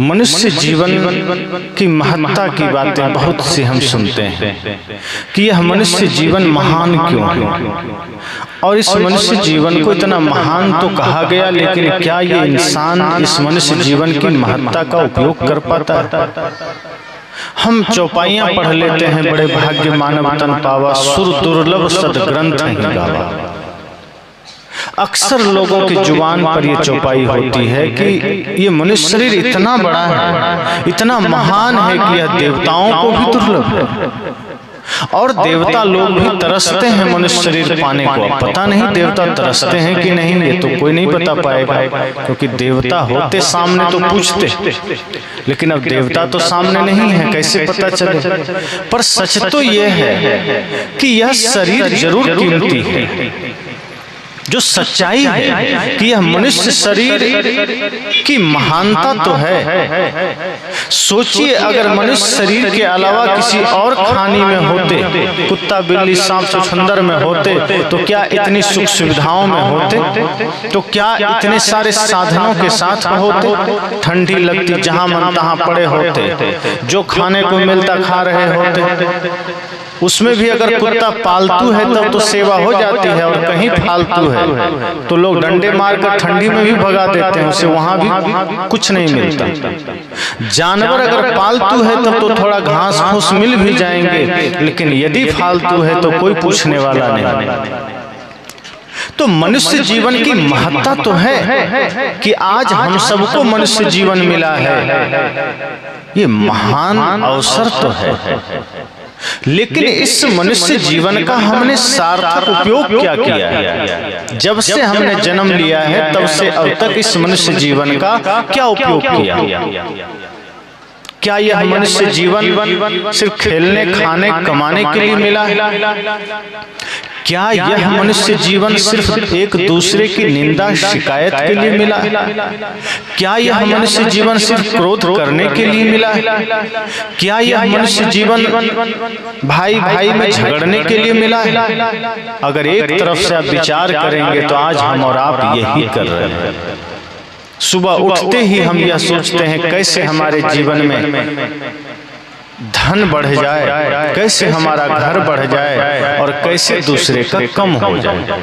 मनुष्य जीवन की महत्ता की बातें बहुत सी हम सुनते हैं कि यह मनुष्य जीवन महान क्यों है, और इस मनुष्य जीवन को इतना महान तो कहा गया, लेकिन क्या ये इंसान इस मनुष्य जीवन की महत्ता का उपयोग कर पाता है? हम चौपाइयां पढ़ लेते हैं, बड़े भाग्य मानव तन पावा, सुर दुर्लभ सदग्रंथ ही गावा। अक्सर लोगों की जुबान पर यह चौपाई होती है कि ये मनुष्य शरीर इतना बड़ा है, इतना महान है कि यह देवताओं को भी दुर्लभ है, और देवता लोग भी तरसते हैं मनुष्य शरीर पाने को। अब पता नहीं देवता तरसते हैं कि नहीं, ये तो कोई नहीं बता पाएगा, क्योंकि देवता होते सामने तो पूछते, लेकिन अब देवता तो सामने नहीं है, कैसे पता चले? पर सच तो यह है कि यह शरीर जरूर कीमती है। जो सच्चाई है कि यह मनुष्य शरीर की महानता तो है। सोचिए, अगर मनुष्य शरीर के अलावा किसी और खानी में होते, कुत्ता बिल्ली सांप छुछुंदर में होते, तो क्या इतनी सुख सुविधाओं में होते? तो क्या इतने सारे साधनों के साथ होते? ठंडी लगती जहां मन तहां पड़े होते, जो खाने को मिलता खा रहे होते। उसमें भी अगर कुत्ता पालतू है तब तो सेवा हो जाती है, और कहीं फालतू है तो लोग डंडे मारकर ठंडी में भी भगा देते हैं, उसे वहां भी कुछ नहीं मिलता। जानवर अगर पालतू है तब तो थोड़ा घास फूस मिल भी जाएंगे, लेकिन यदि फालतू है तो कोई पूछने वाला नहीं। तो मनुष्य जीवन की महत्ता तो है कि आज हम सबको मनुष्य जीवन मिला है, ये महान अवसर तो है। लेकिन इस मनुष्य जीवन का हमने सार्थक उपयोग क्या किया है? जब से हमने जन्म लिया है तब से अब तक इस मनुष्य जीवन का क्या उपयोग किया? क्या यह मनुष्य जीवन सिर्फ खेलने खाने कमाने के लिए मिला है? क्या यह मनुष्य जीवन सिर्फ एक दूसरे की निंदा शिकायत के लिए मिला है? क्या यह मनुष्य जीवन सिर्फ क्रोध करने के लिए मिला है? क्या यह मनुष्य जीवन भाई भाई में झगड़ने के लिए मिला है? अगर एक तरफ से आप विचार करेंगे तो आज हम और आप यही कर रहे हैं। सुबह उठते ही हम यह सोचते हैं कैसे हमारे जीवन में धन बढ़ जाए, कैसे हमारा घर बढ़ जाए, और कैसे दूसरे का कम हो जाए।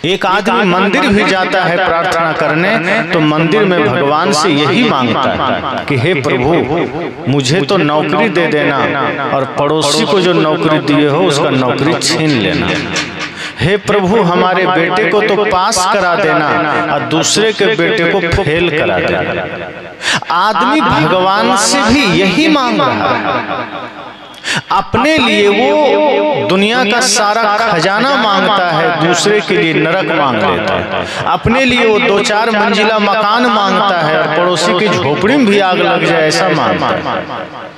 एक आदमी मंदिर भी जाता है प्रार्थना करने, तो मंदिर में भगवान से यही मांगता है कि हे प्रभु, मुझे तो नौकरी दे देना, और पड़ोसी को जो नौकरी दिए हो उसका नौकरी छीन लेना। हे प्रभु, हमारे बेटे को तो पास करा देना और दूसरे के बेटे को फेल करा देना। आदमी भगवान से भी यही मांग रहा है। अपने लिए वो दुनिया का सारा खजाना मांगता है, दूसरे के लिए नरक मांग लेता है। अपने लिए वो 2-4 मंजिला मकान मांगता है, और पड़ोसी की झोपड़ी में भी आग लग जाए ऐसा मांगता है।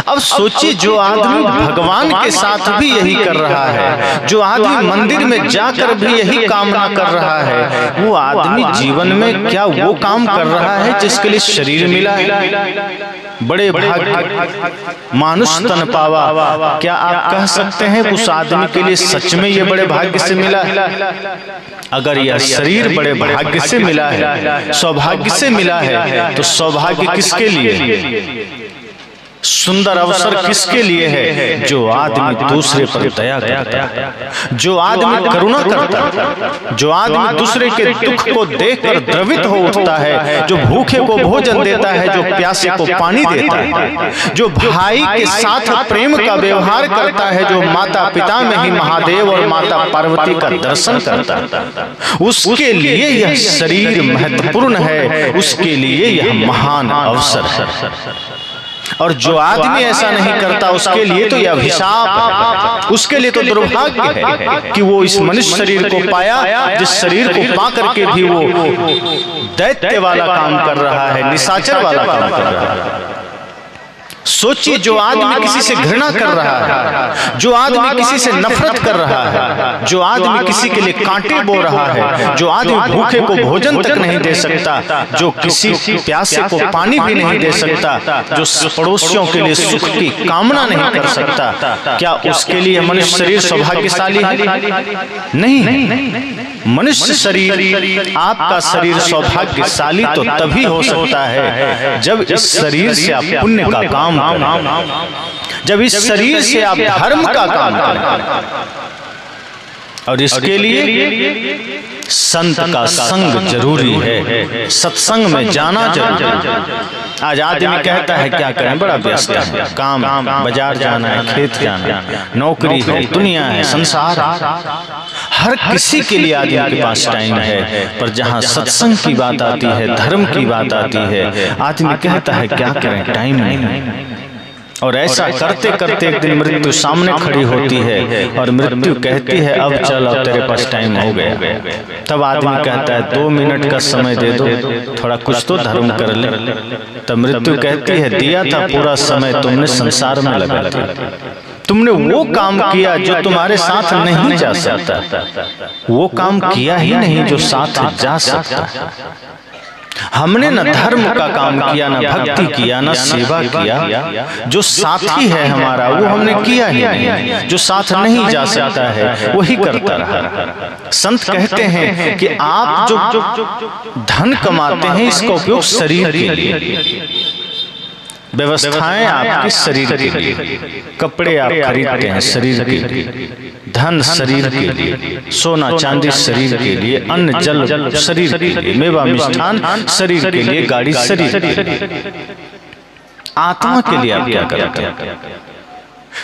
अब सोचिए, जो आदमी भगवान के साथ भी यही कर रहा है, जो आदमी मंदिर में जाकर भी यही कामना कर रहा है, वो आदमी जीवन में क्या वो काम कर रहा है जिसके लिए शरीर मिला है? बड़े भाग्य मानुष तन पावा, क्या आप कह सकते हैं उस आदमी के लिए सच में ये बड़े भाग्य से मिला है? अगर यह शरीर बड़े भाग्य से मिला है, सौभाग्य से मिला है, तो सौभाग्य किसके लिए, सुंदर अवसर किसके लिए है? जो आदमी दूसरे पर दया करता है, जो आदमी करुणा करता है, जो आदमी दूसरे के दुख को देखकर द्रवित हो उठता है, जो भूखे को भोजन देता है, जो प्यासे को पानी देता है, जो भाई के साथ प्रेम का व्यवहार करता है, जो माता पिता में ही महादेव और माता पार्वती का दर्शन करता है, उसके लिए यह शरीर महत्वपूर्ण है, उसके लिए यह महान अवसर है। और जो आदमी ऐसा नहीं करता उसके लिए तो यह अभिशाप है, उसके लिए तो दुर्भाग्य है कि वो इस मनुष्य शरीर को पाया, जिस शरीर को पा करके भी वो दैत्य वाला काम कर रहा है, निशाचर वाला काम कर रहा है। सोचिए, जो आदमी किसी से घृणा कर रहा है, जो आदमी किसी से नफरत कर रहा है, जो आदमी किसी के लिए कांटे बो रहा है, जो आदमी भूखे को भोजन तक नहीं दे सकता, जो किसी प्यासे को पानी भी नहीं दे सकता, जो पड़ोसियों के लिए सुख की कामना नहीं कर सकता, क्या उसके लिए मनुष्य शरीर सौभाग्यशाली है? नहीं। मनुष्य शरीर, आपका शरीर सौभाग्यशाली तो तभी हो सकता है जब इस शरीर से आप पुण्य का काम करें, जब इस शरीर से आप धर्म का काम करें। और इसके लिए संत का संग जरूरी है, सत्संग में जाना जरूरी है। आज आदमी कहता है क्या करें, बड़ा व्यस्त है, काम, बाजार जाना है, खेत जाना है, नौकरी है, दुनिया है, संसार। हर किसी के लिए आदमी के पास टाइम है, पर जहाँ सत्संग की बात आती है, धर्म की बात आती है, आदमी कहता है क्या करें, टाइम नहीं। और ऐसा करते करते एक दिन मृत्यु सामने खड़ी होती है और मृत्यु कहती है अब चल, अब तेरे पास टाइम हो गया। तब आदमी कहता है 2 मिनट का समय दे दो, थोड़ा कुछ तो धर्म कर ले। तब मृत्यु कहती है दिया था पूरा समय तुमने संसार में लगा दिया, तुमने वो काम किया जो तुम्हारे साथ नहीं जा सकता, वो काम किया ही नहीं जो साथ जा सकता। हमने न धर्म का काम किया, न भक्ति किया, न सेवा किया। जो साथी है हमारा वो हमने किया ही नहीं, जो साथ नहीं जा सकता है वही करता रहा। संत कहते हैं कि आप जो धन कमाते हैं इसका उपयोग शरीर के लिए, व्यवस्थाएं आपके शरीर के लिए, कपड़े आप खरीदते हैं शरीर के लिए, धन शरीर के लिए, सोना चांदी शरीर के लिए, अन्न जल शरीर के लिए, मेवा मिष्ठान शरीर के लिए, गाड़ी शरीर के लिए। आत्मा के लिए आप क्या करते हैं?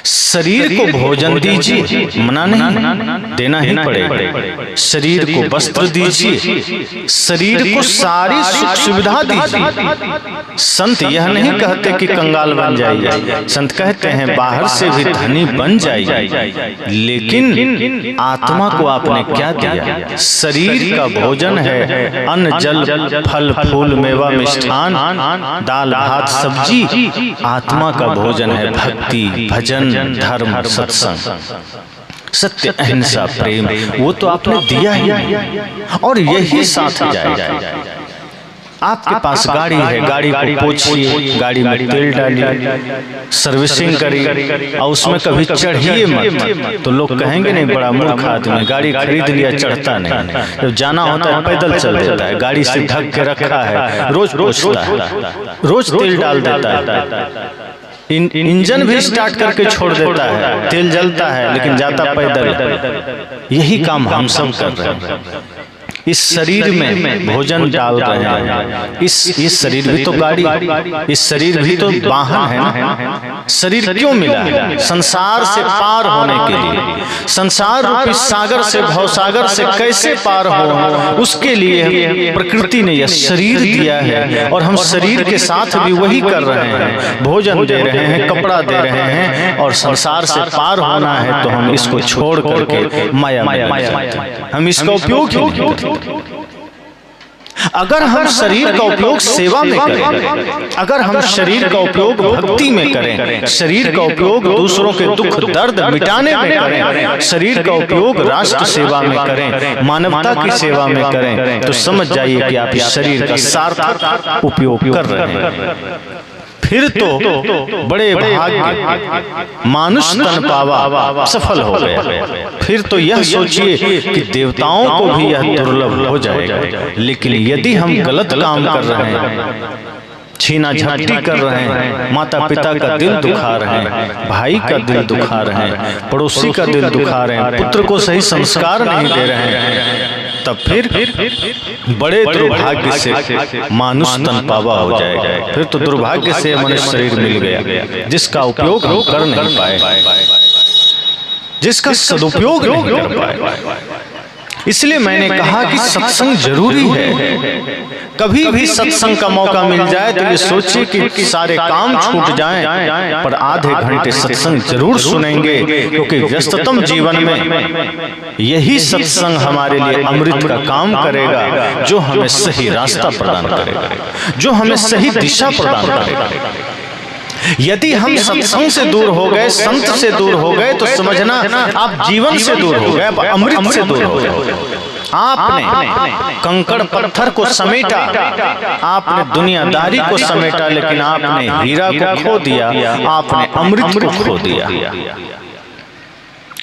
शरीर को भोजन दीजिए, मना नहीं, देना ही पड़ेगा। शरीर को वस्त्र दीजिए, शरीर को सारी सुख सुविधा दीजिए। संत यह नहीं कहते कि कंगाल बन जाइए, संत कहते हैं बाहर से भी धनी बन जाइए, लेकिन आत्मा को आपने क्या दिया? शरीर का भोजन है अन्न जल फल फूल मेवा मिष्ठान दाल भात सब्जी, आत्मा का भोजन है भक्ति भजन धर्म सत्संग सत्य अहिंसा प्रेम, वो तो आपने दिया ही और यही साथ जाएगा। आपके पास गाड़ी है, गाड़ी को पोछिए, गाड़ी में तेल डालिए, सर्विसिंग करिए और उसमें कभी चढ़िए मत। तो लोग कहेंगे नहीं बड़ा मूर्ख आदमी, गाड़ी खरीद लिया चढ़ता नहीं, जब जाना होता है पैदल चल देता है, गाड़ी से ढक के रखा है, रोज पोछता है, रोज तेल डाल देता है, इंजन भी स्टार्ट करके छोड़ देता है, तेल जलता है लेकिन जाता पैदल। यही काम हम सब कर रहे हैं। इस शरीर में भोजन डाल रहे हैं, इस शरीर भी तो गाड़ी, इस शरीर भी तो वाहन है ना। शरीर क्यों मिला है? संसार से पार होने के लिए, संसार रूपी सागर से भवसागर से कैसे पार हो उसके लिए प्रकृति ने यह शरीर दिया है। और हम शरीर के साथ भी वही कर रहे हैं, भोजन दे रहे हैं, कपड़ा दे रहे हैं, और संसार से पार होना है तो हम इसको छोड़ करके माया में हम इसका उपयोग क्यों? अगर हम शरीर का उपयोग सेवा में करें, अगर हम शरीर का उपयोग भक्ति में करें, शरीर का उपयोग दूसरों के दुख दर्द मिटाने में करें, शरीर का उपयोग राष्ट्र सेवा में करें, मानवता की सेवा में करें, तो समझ जाइए कि आप इस शरीर का सार्थक उपयोग कर रहे हैं। फिर तो बड़े भाग्य, मानुष तन पावा सफल हो गया। फिर तो यह सोचिए कि देवताओं को भी यह दुर्लभ हो जाएगा। लेकिन यदि हम गलत काम कर रहे हैं, छीना झपटी कर रहे हैं, माता पिता का दिल दुखा रहे हैं, भाई का दिल दुखा रहे हैं, पड़ोसी का दिल दुखा रहे हैं, पुत्र को सही संस्कार नहीं दे रहे हैं, तब फिर बड़े दुर्भाग्य से मानुष तन पावा हो जाएगा। फिर तो दुर्भाग्य से मनुष्य शरीर मिल गया जिसका उपयोग हम कर नहीं पाए, जिसका सदुपयोग नहीं कर पाए। इसलिए मैंने कहा कि सत्संग जरूरी है। कभी भी सत्संग का मौका मिल जाए तो ये सोचिए कि सारे काम छूट जाएं, पर आधे घंटे सत्संग जरूर सुनेंगे, क्योंकि व्यस्ततम जीवन में यही सत्संग हमारे लिए अमृत का काम करेगा, जो हमें सही रास्ता प्रदान करेगा, जो हमें सही दिशा प्रदान करेगा। यदि हम सत्संग से दूर हो गए, संत से दूर हो गए, तो समझना आप जीवन से दूर हो गए, अमृत से दूर हो गए। आपने कंकड़ पत्थर को समेटा, आपने दुनियादारी को समेटा, लेकिन आपने हीरा को खो दिया, आपने अमृत को खो दिया।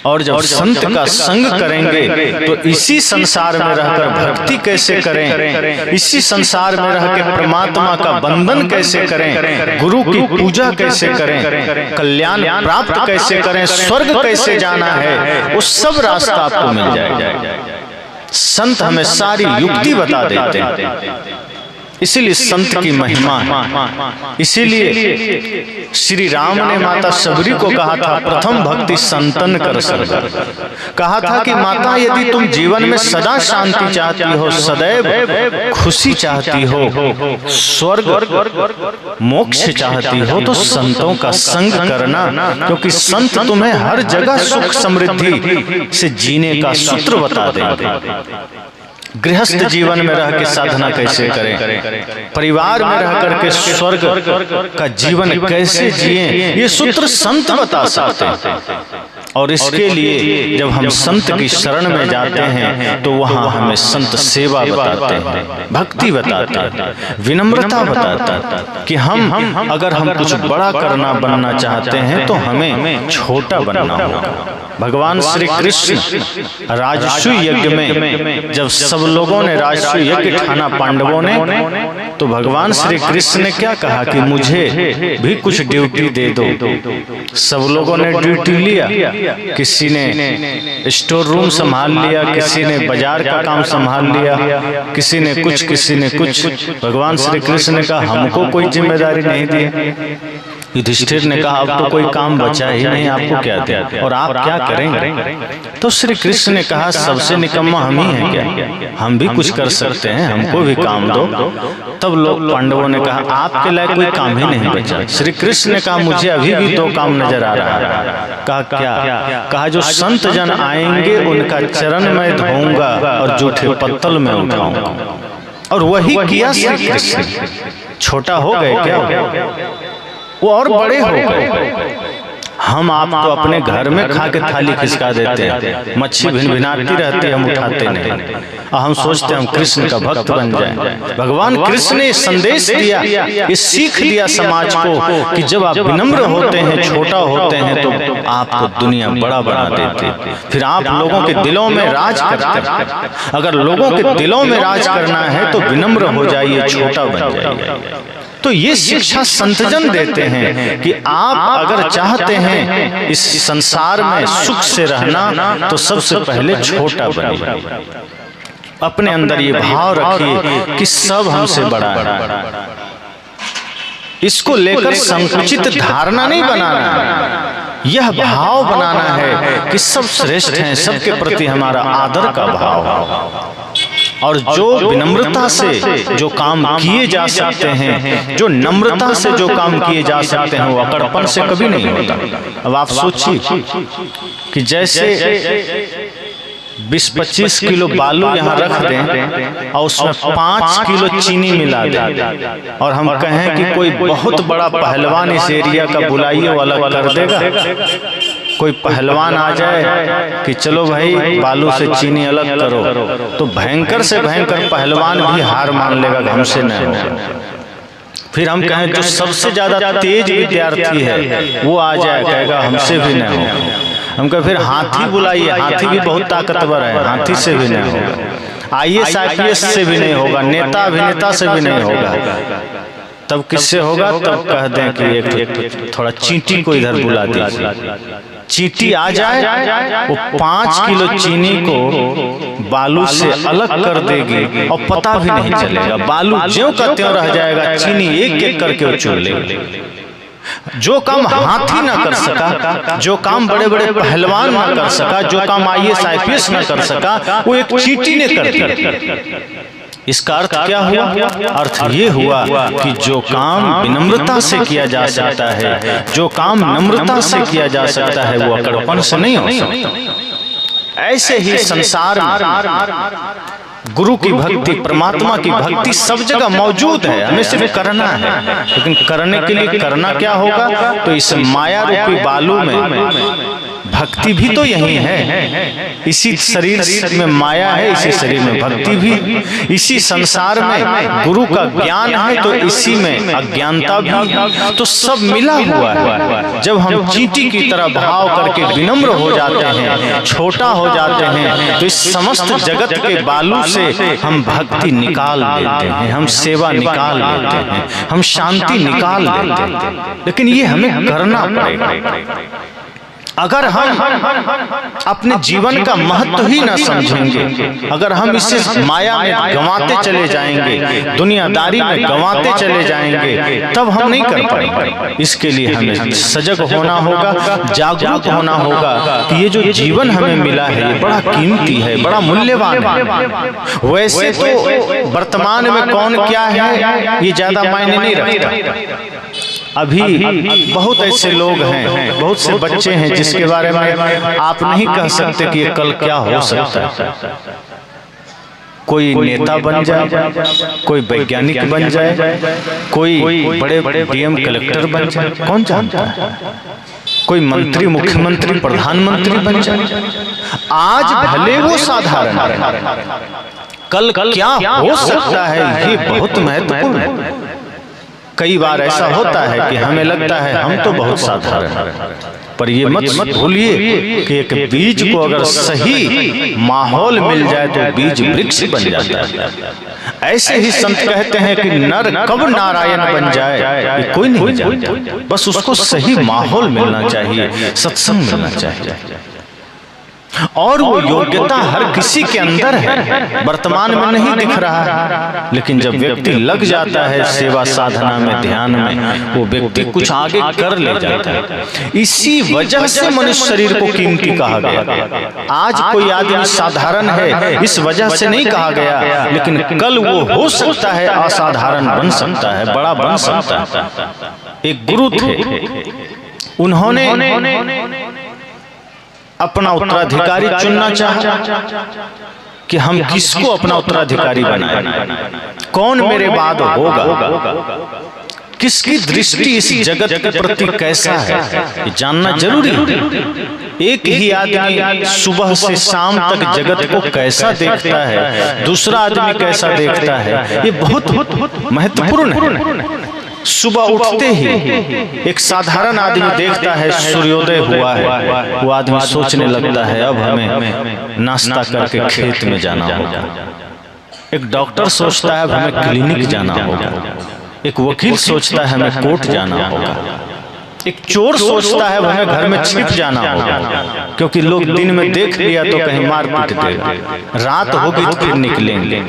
और जब संत का संग करेंगे तो इसी संसार में रहकर भक्ति कैसे करें, इसी संसार में रह के परमात्मा का बंधन कैसे करें, गुरु की पूजा कैसे करें, कल्याण प्राप्त कैसे करें, स्वर्ग कैसे जाना है, वो सब रास्ता आपको मिल जाएगा। संत हमें सारी युक्ति बता देते हैं। इसीलिए संत की महिमा है। इसीलिए श्री राम ने माता सबरी को कहा था, प्रथम भक्ति संतन कर सर्व। कहा था कि माता, यदि तुम जीवन में सदा शांति चाहती हो, सदैव खुशी चाहती हो, स्वर्ग मोक्ष चाहती हो, तो संतों का संग करना, क्योंकि संत तुम्हें हर जगह सुख समृद्धि से जीने का सूत्र बता देंगे। गृहस्थ जीवन में रह के साधना कैसे करें, परिवार में रह करके स्वर्ग का जीवन कैसे जिएं, ये सूत्र संत बता सकते हैं। और इसके लिए जब हम संत की शरण में जाते हैं तो वहाँ हमें संत सेवा बताते हैं, भक्ति बताते हैं, विनम्रता बताता है कि हम अगर हम कुछ बड़ा करना बनना चाहते हैं तो हमें छोटा बनना होगा। भगवान श्री कृष्ण राजसूय यज्ञ में जब सब लोगों ने राजसूय यज्ञ ठाना पांडवों ने, तो भगवान श्री कृष्ण ने क्या कहा कि मुझे भी कुछ ड्यूटी दे दो। सब लोगों ने ड्यूटी लिया, किसी ने स्टोर रूम संभाल लिया, किसी ने बाजार का काम संभाल लिया, किसी ने कुछ। भगवान श्री कृष्ण ने कहा हमको कोई जिम्मेदारी नहीं दी। युधिष्ठिर ने कहा अब तो कोई काम बचा ही नहीं, आपको क्या दे और आप क्या करेंगे। तो श्री कृष्ण ने कहा सबसे निकम्मा हम ही हैं क्या, हम भी कुछ कर सकते हैं, हमको भी काम दो। तब लोग पांडवों ने कहा आपके लायक कोई काम ही नहीं बचा। श्री कृष्ण ने कहा मुझे अभी भी दो काम नजर आ रहा है। कहा क्या? कहा जो संत जन आएंगे उनका चरण मैं धोऊंगा और जूठे पत्तल में उठाऊंगा। और वही किया श्री कृष्ण। छोटा हो गए क्या वो और बड़े हो गए। हम आप तो अपने घर में खा के थाली खिसका देते हैं, मच्छी भिनभिनाती रहती है, हम उठाते नहीं, और हम सोचते हैं हम कृष्ण का भक्त बन जाएं। भगवान कृष्ण ने संदेश दिया, ये सीख दिया समाज को कि जब आप विनम्र होते हैं, छोटा होते हैं, तो आपको दुनिया बड़ा बना देती है, फिर आप लोगों के दिलों में राज करते हैं। अगर लोगों के दिलों में राज करना है तो विनम्र हो जाइए, छोटा बन जाइए। तो ये शिक्षा संतजन देते हैं कि आप अगर चाहते हैं इस संसार में सुख से रहना तो सबसे पहले छोटा बनिए। अपने अंदर ये भाव रखिए कि सब हमसे बड़ा है। इसको लेकर संकुचित धारणा नहीं बनाना है, यह भाव बनाना है कि सब श्रेष्ठ हैं, सबके प्रति हमारा आदर का भाव। और जो विनम्रता से जो काम किए जा सकते हैं, जो नम्रता से जो काम किए जा सकते हैं, वो अकड़पन से कभी नहीं होता। अब आप सोचिए कि जैसे 20-25 किलो बालू यहाँ रख दें और उसमें 5 किलो चीनी मिला दें और हम कहें कि कोई बहुत बड़ा पहलवान इस एरिया का बुलाइए वो अलग कर देगा। कोई पहलवान आ जाए कि चलो भाई बालू से चीनी अलग करो, तो भयंकर से भयंकर पहलवान भी हार मान लेगा, हमसे नहीं होगा। फिर हम कहें जो सबसे ज्यादा तेज विद्यार्थी है वो आ जाए, कहेगा हमसे भी नहीं होगा। हम कहें फिर हाथी बुलाइए, हाथी भी बहुत ताकतवर है, हाथी से भी नहीं होगा, IAS IPS से भी नहीं होगा, नेता अभिनेता से भी नहीं होगा। तब किससे होगा? तब कह दें कि एक थोड़ा चींटी को इधर बुला दीजिए। चींटी आ जाए, वो 5 किलो चीनी को बालू से अलग कर देगी और पता भी नहीं चलेगा, बालू ज्यों का त्यों रह जाएगा, चीनी एक एक करके वो चुन लेगी। जो काम हाथी ना कर सका, जो काम बड़े बड़े पहलवान ना कर सका, जो काम IAS IPS ना कर सका, वो एक चींटी ने कर दिया। इसका अर्थ क्या हुआ? अर्थ ये हुआ कि जो काम विनम्रता से किया जा सकता है, जो काम नम्रता से किया जा सकता है, वो अकड़पन से नहीं हो सकता। ऐसे ही संसार में गुरु की भक्ति, परमात्मा की भक्ति सब जगह मौजूद है, हमें सिर्फ करना है। लेकिन करने के लिए करना क्या होगा? तो इस माया रूपी बालू में भक्ति भी तो यही है, इसी शरीर में माया है, इसी शरीर में भक्ति भी, इसी संसार में गुरु का ज्ञान है तो इसी में अज्ञानता भी, तो सब मिला हुआ है। जब हम चींटी की तरह भाव करके विनम्र हो जाते हैं, छोटा हो जाते हैं, तो इस समस्त जगत के बालू से हम भक्ति निकाल लेते हैं, हम सेवा निकाल लेते हैं, हम शांति निकाल लेते हैं। लेकिन ये हमें करना पड़ेगा। अगर हम अपने जीवन का महत्व ही ना समझेंगे, अगर हम इसे माया में गंवाते चले जाएंगे, दुनियादारी में गंवाते चले जाएंगे, तब हम नहीं कर पाएंगे। इसके लिए हमें सजग होना होगा, जागरूक होना होगा कि ये जो जीवन हमें मिला है ये बड़ा कीमती है, बड़ा मूल्यवान है। वैसे तो वर्तमान में कौन क्या है ये ज्यादा मायने नहीं रखता। अभी बहुत ऐसे लोग हैं, बहुत से बच्चे हैं जिसके बारे में आप नहीं कह सकते कि ये कल क्या हो सकता है। कोई नेता बन जाए, कोई वैज्ञानिक बन जाए, कोई बड़े डीएम कलेक्टर बन जाए, कौन जानता है। कोई मंत्री, मुख्यमंत्री, प्रधानमंत्री बन जाए। आज भले वो साधारण है, कल क्या हो सकता है ये बहुत महत्वपूर्ण है। कई बार ऐसा होता है कि हमें लगता है हम तो बहुत साधारण हैं, पर ये मत भूलिए कि एक बीज को अगर सही माहौल मिल जाए तो बीज वृक्ष बन जाता है। ऐसे ही संत कहते हैं कि नर कब नारायण बन जाए ये कोई नहीं जानता, बस उसको सही माहौल मिलना चाहिए, सत्संग मिलना चाहिए, और वो योग्यता हर किसी के अंदर है, वर्तमान में नहीं दिख रहा है। लेकिन जब व्यक्ति लग जाता है सेवा साधना में, ध्यान में, वो व्यक्ति कुछ आगे कर ले जाता है। इसी वजह से मनुष्य शरीर को कीमती कहा गया। आज कोई आदमी साधारण है इस वजह से नहीं कहा गया, लेकिन कल वो हो सकता है असाधारण बन सकता है, बड़ा बन सकता है। एक गुरु थे, उन्होंने अपना उत्तराधिकारी चुनना चाहा कि हम किसको अपना उत्तराधिकारी बनाएं, कौन मेरे बाद होगा, किसकी दृष्टि इस जगत के प्रति कैसा है, ये जानना जरूरी है। एक ही आदमी सुबह से शाम तक जगत को कैसा देखता है, दूसरा आदमी कैसा देखता है, ये बहुत महत्वपूर्ण है। सुबह उठते ही एक साधारण आदमी देखता है सूर्योदय हुआ है, वो आदमी सोचने लगता है अब हमें नाश्ता करके खेत में जाना होगा। एक डॉक्टर सोचता है अब हमें क्लिनिक जाना होगा। एक वकील सोचता है हमें कोर्ट जाना होगा। एक चोर सोचता है हमें घर में छिप जाना होगा, क्योंकि लोग दिन में देख लिया तो कहीं मार पीट देगा, रात होगी तो फिर निकलेंगे।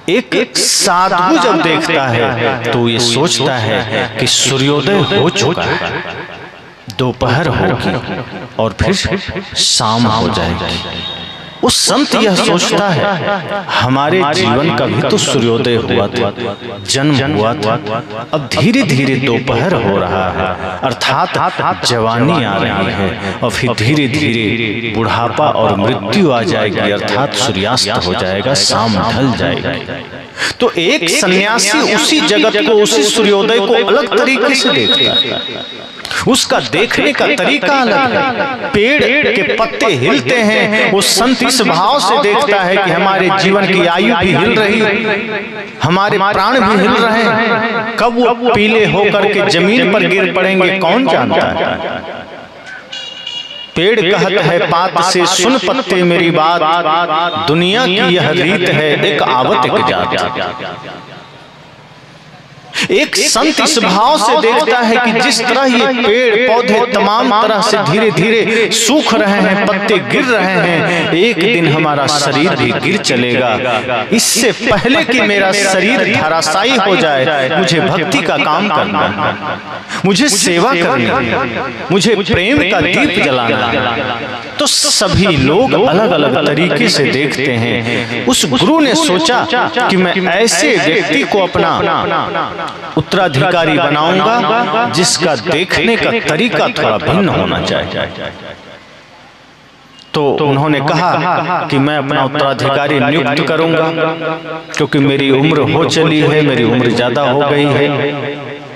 एक साधु जब देखता है तो ये सोचता है कि सूर्योदय हो चुका है, दोपहर होगी और फिर शाम हो जाएगी। उस संत यह सोचता है हमारे जीवन का भी तो सूर्योदय हुआ था, जन्म हुआ था, अब धीरे धीरे दोपहर हो रहा है, अर्थात जवानी आ रही है, और फिर धीरे धीरे बुढ़ापा और मृत्यु आ जाएगी, अर्थात सूर्यास्त हो जाएगा, शाम ढल जाएगी। तो एक सन्यासी उसी जगत को, उसी सूर्योदय को अलग तरीके से देखता है। उसका देखने का तरीका अलग है। पेड़ के पत्ते हिलते हैं, वो संत इस भाव से देखता है कि हमारे जीवन की आयु भी हिल रही है, हमारे प्राण भी हिल रहे हैं। कब वो पीले होकर के जमीन पर गिर पड़ेंगे कौन जानता है। पेड़ कहत है पात से सुन पत्ते मेरी बात, दुनिया की यह रीत है एक आवत एक जात। एक संत इस भाव से देखता है कि जिस तरह ये पेड़ पौधे तमाम तरह से धीरे धीरे सूख रहे हैं, पत्ते गिर रहे हैं, एक दिन हमारा शरीर भी गिर चलेगा। इससे पहले कि मेरा शरीर धराशायी हो जाए, मुझे भक्ति का काम करना है, मुझे सेवा करनी है, मुझे प्रेम का दीप जलाना है। तो सभी लोग अलग अलग तरीके से देखते हैं। उस गुरु ने सोचा कि मैं ऐसे व्यक्ति को अपना उत्तराधिकारी बनाऊंगा जिसका देखने का तरीका थोड़ा भिन्न होना चाहिए। तो उन्होंने कहा कि मैं अपना उत्तराधिकारी नियुक्त करूंगा, क्योंकि मेरी उम्र हो चली है, मेरी उम्र ज्यादा हो गई है।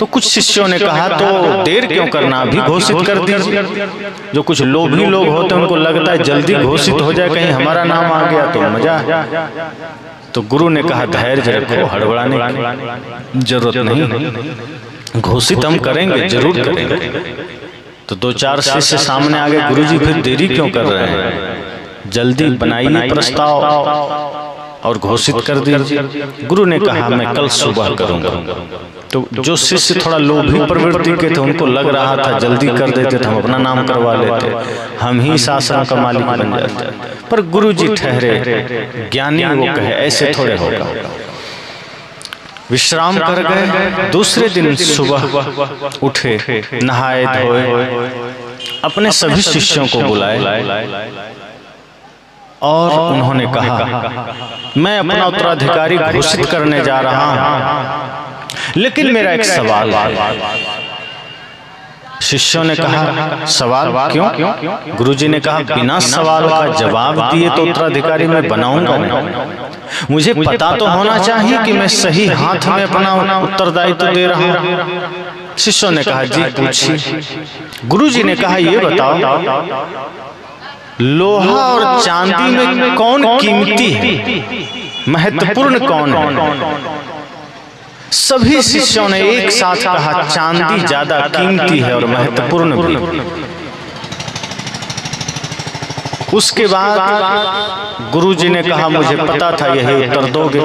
तो कुछ शिष्यों ने कहा तो देर क्यों करना, अभी घोषित कर दीजिए। जो कुछ लोभी लोग होते हैं उनको लगता है जल्दी घोषित हो जाए, कहीं हमारा नाम आ गया तो मजा। तो गुरु ने कहा धैर्य रखो, हड़बड़ाने की जरूरत नहीं, घोषित हम करेंगे, जरूर करेंगे। तो दो चार शिष्य सामने आ गए, गुरुजी फिर देरी क्यों कर रहे हैं, जल्दी बनाइए प्रस्ताव और घोषित कर दीजिए। गुरु ने कहा मैं कल सुबह करूंगा। तो जो शिष्य थोड़ा लोभी प्रवृत्ति के थे उनको लग रहा था जल्दी कर देते तो हम अपना नाम करवा लेते, हम ही इस आश्रम का मालिक बन जाते। पर गुरु जी ठहरे, ज्ञानी वो कहे ऐसे थोड़े होगा। विश्राम कर गए। दूसरे दिन सुबह उठे, नहाए धोए, अपने सभी शिष्यों को बुलाए और उन्होंने कहा मैं अपना उत्तराधिकारी घोषित करने जा रहा हूं, लेकिन मेरा एक सवाल है। शिष्यों ने कहा सवाल क्यों? गुरुजी ने कहा बिना सवाल का जवाब दिए तो उत्तराधिकारी मैं बनाऊंगा नहीं। मुझे पता तो होना चाहिए कि मैं सही हाथ में अपना उत्तरदायित्व दे रहा हूं। शिष्यों ने कहा जी पूछिए। गुरुजी ने कहा ये बताओ लोहा और चांदी में कौन कीमती है, महत्वपूर्ण कौन है? सभी शिष्यों ने एक साथ कहा चांदी ज्यादा कीमती है और महत्वपूर्ण भी। उसके बाद गुरुजी ने कहा मुझे पता था यही उत्तर दोगे।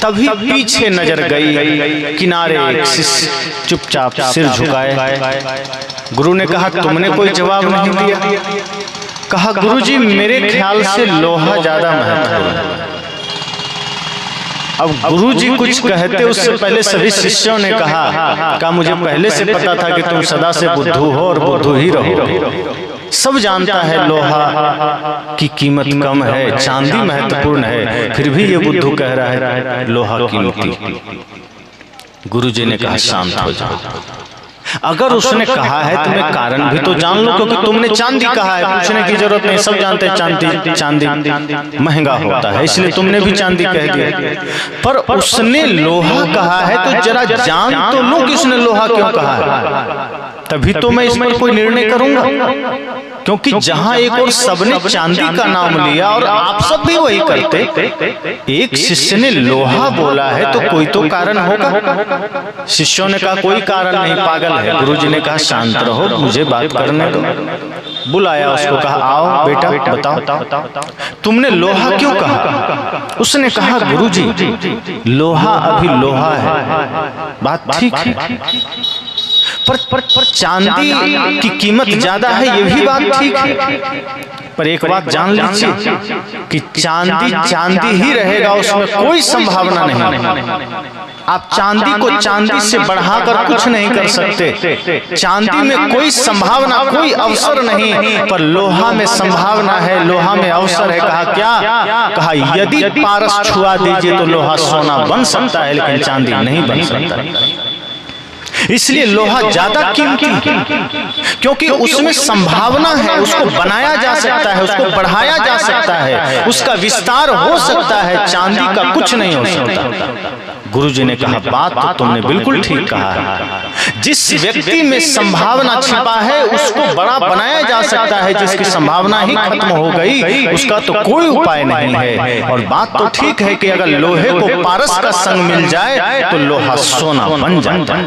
तभी पीछे नजर गई, किनारे एक शिष्य चुपचाप सिर झुकाए। गुरु ने कहा तुमने कोई जवाब नहीं दिया। कहा गुरुजी मेरे ख्याल से लोहा ज्यादा महत्वपूर्ण है। अब गुरुजी कुछ कहते उससे पहले सभी शिष्यों ने कहा मुझे पहले से पता था कि तुम सदा से बुद्धू हो और बुद्धू ही रहो। सब जानता है लोहा की कीमत कम है, चांदी महत्वपूर्ण है, फिर भी ये बुद्धू कह रहा है लोहा कीमती। गुरुजी ने कहा शांत हो जाओ। अगर उसने कहा है तुम्हें कारण भी तो जान लो, क्योंकि तुमने चांदी कहा है, पूछने की जरूरत नहीं, सब जानते हैं चांदी महंगा होता है, इसलिए तुमने भी चांदी कह दिया। पर उसने लोहा कहा है तो जरा जान तो लो कि उसने लोहा क्यों कहा है, तभी तो मैं इस पर कोई निर्णय करूंगा। क्योंकि जहां एक और सबने चांदी का नाम लिया और आप सब भी वही करते, एक शिष्य ने लोहा बोला है तो कोई तो कारण होगा। शिष्यों ने कहा कोई कारण नहीं, पागल है। गुरुजी ने कहा शांत रहो, मुझे बात करने दो। बुलाया उसको, कहा आओ बेटा बताओ तुमने लोहा क्यों कहा? उसने कहा गुरुजी लोहा अभी लोहा है, बात ठीक है, पर चांदी की कीमत ज्यादा है, ये भी बात ठीक है। पर एक बात जान लीजिए कि चांदी चांदी ही रहेगा, उसमें कोई संभावना नहीं। आप चांदी को चांदी से बढ़ाकर कुछ नहीं कर सकते। चांदी में कोई संभावना, कोई अवसर नहीं, पर लोहा में संभावना है, लोहा में अवसर है। कहा क्या? कहा यदि पारस छुआ दीजिए तो लोहा सोना बन सकता है, लेकिन चांदी नहीं बन सकता। इसलिए लोहा ज्यादा कीमती, क्योंकि उसमें संभावना है, उसको बनाया जा सकता है, उसको बढ़ाया जा सकता है, उसका विस्तार हो सकता है। चांदी का कुछ नहीं हो सकता। गुरुजी ने कहा बात तो तुमने बिल्कुल ठीक कहा है। जिस व्यक्ति में संभावना छिपा है उसको बड़ा बनाया जा सकता है, जिसकी संभावना ही खत्म हो गई उसका तो कोई उपाय नहीं है। और बात तो ठीक है कि अगर लोहे को पारस का संग मिल जाए तो लोहा सोना बन जाता है।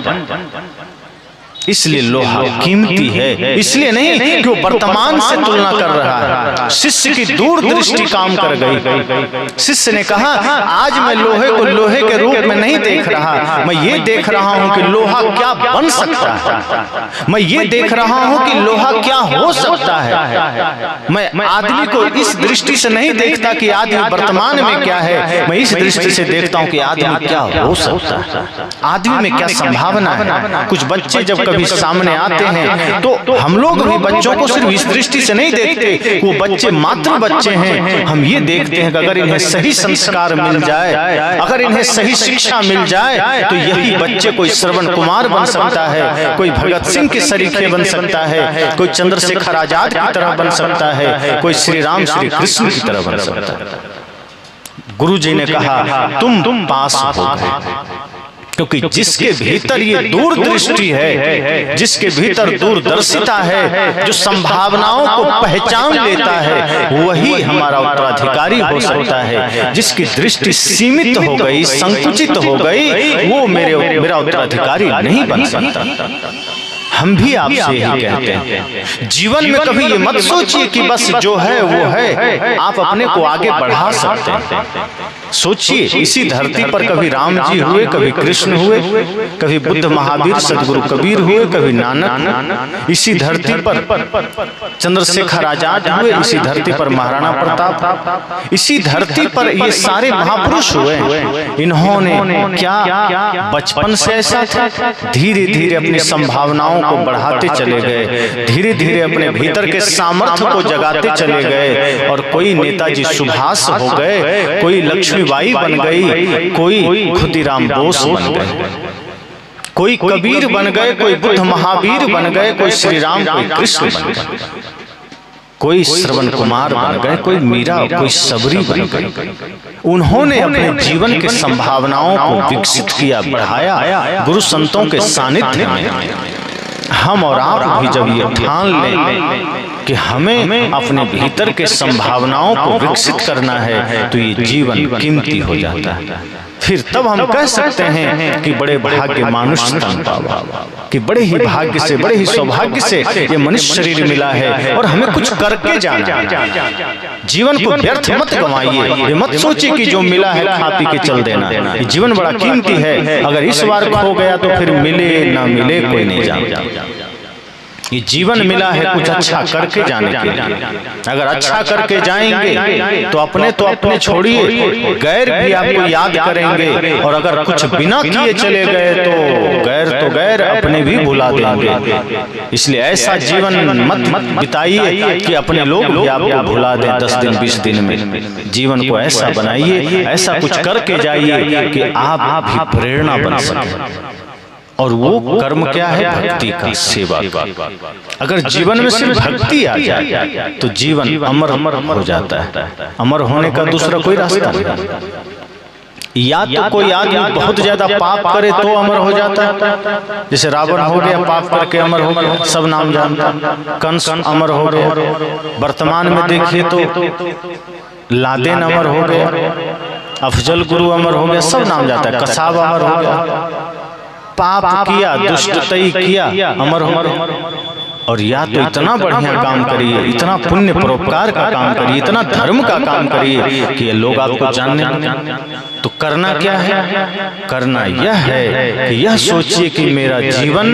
इसलिए लोहा कीमती है, इसलिए नहीं कि वो वर्तमान से तुलना कर रहा है। शिष्य की दूरदृष्टि काम कर गई। शिष्य ने कहा आज मैं लोहे को लोहे के रूप में नहीं देख रहा, मैं ये देख रहा हूं कि लोहा क्या बन सकता है, मैं ये देख रहा हूं कि लोहा क्या हो सकता है। मैं आदमी को इस दृष्टि से नहीं देखता कि आदमी वर्तमान में क्या है, मैं इस दृष्टि से देखता हूं कि आदमी क्या हो सकता है, आदमी में क्या संभावना है। कुछ बच्चे जब कभी सामने आते हैं तो हम लोग भी बच्चों को सिर्फ इस दृष्टि से नहीं देखते, वो बच्चे मात्र बच्चे हैं। हम ये देखते हैं कि अगर इन्हें सही संस्कार मिल जाए, अगर इन्हें सही शिक्षा मिल जाए तो यही बच्चे कोई श्रवण कुमार बन सकता है, कोई भगत सिंह के सरीखे बन सकता है, कोई चंद्रशेखर आजाद की तरह बन सकता है, कोई श्री राम श्री कृष्ण की तरह बन सकता है। गुरुजी ने कहा तुम पास हो गए। क्योंकि जिसके भीतर ये दूरदृष्टि है, जिसके भीतर दूरदर्शिता है, जो संभावनाओं को पहचान लेता है, वही हमारा उत्तराधिकारी हो सकता है। जिसकी दृष्टि सीमित हो गई, संकुचित हो गई, वो मेरा उत्तराधिकारी नहीं बन सकता। हम भी आपसे यही कहते हैं, जीवन में कभी ये मत सोचिए कि बस जो है वो है, आप अपने को आगे बढ़ा सकते हैं। सोचिए, इसी धरती पर कभी राम जी हुए, कभी कृष्ण हुए, कभी बुद्ध महावीर सदगुरु कबीर हुए, कभी नानक। इसी धरती पर चंद्रशेखर आजाद हुए, इसी धरती पर महाराणा प्रताप, इसी धरती पर ये सारे महापुरुष हुए। इन्होंने क्या बचपन से ऐसा था, धीरे धीरे अपनी संभावनाओं को बढ़ाते चले गए, धीरे धीरे अपने भीतर के सामर्थ्य को जगाते चले गए। और कोई नेताजी सुभाष हो गए, कोई लक्ष्मीबाई बन गई, कोई खुदीराम बोस बन गए, कोई कबीर बन गए, कोई बुद्ध महावीर बन गए, कोई श्री राम, कोई कृष्ण बन गए, कोई श्रवण कुमार बन गए, कोई मीरा, कोई सबरी बन गए। उन्होंने अपने जीवन के संभावनाओं को विकसित किया, बढ़ाया गुरु संतों के सानिध्य में। हम और आप भी जब ये ठान लें कि हमें अपने भीतर के संभावनाओं को विकसित करना है, तो ये जीवन कीमती हो जाता है। फिर तब हम कह सकते हैं कि बड़े भाग्य मानुष तन पावा, कि बड़े ही भाग्य से, बड़े ही सौभाग्य से ये मनुष्य शरीर मिला है और हमें कुछ करके जाना है। जीवन को व्यर्थ मत गंवाइए, ये मत सोचिए कि जो मिला है खा पी के चल देना। ये जीवन बड़ा कीमती है, अगर इस बार खो गया तो फिर मिले ना मिले कोई नहीं जानता। ये जीवन मिला है कुछ अच्छा करके जाने के लिए। अगर अच्छा करके जाएंगे तो अपने छोड़िए, गैर भी आपको याद करेंगे। और अगर कुछ बिना किए चले गए तो गैर अपने भी भुला देंगे। इसलिए ऐसा जीवन मत बिताइए कि अपने लोग भी आपको भुला दें 10 दिन 20 दिन में। जीवन को ऐसा बनाइए, ऐसा कुछ करके जाइए कि आप भी प्रेरणा बन सकें। और वो कर्म क्या है? भक्ति का, सेवा का। अगर जीवन में सिर्फ भक्ति आ जाए तो जीवन अमर हो जाता है। अमर होने का दूसरा कोई रास्ता नहीं। या तो कोई आदमी बहुत ज्यादा पाप करे तो अमर हो जाता है, जैसे रावण हो गया, पाप करके अमर हो गया, सब नाम जानता। कंस अमर हो गया। वर्तमान में देखिए तो लादेन अमर हो गया, अफजल गुरु अमर हो गया, सब नाम जाता है। कसाब अमर हो गया। पाप किया, दुष्टताई किया, अमर हो गए। और या तो इतना बढ़िया काम करिए, इतना पुण्य परोपकार का काम करिए, इतना धर्म का काम करिए कि ये लोग आपको जानने लगे। तो करना क्या है? करना यह है कि यह सोचिए कि मेरा जीवन,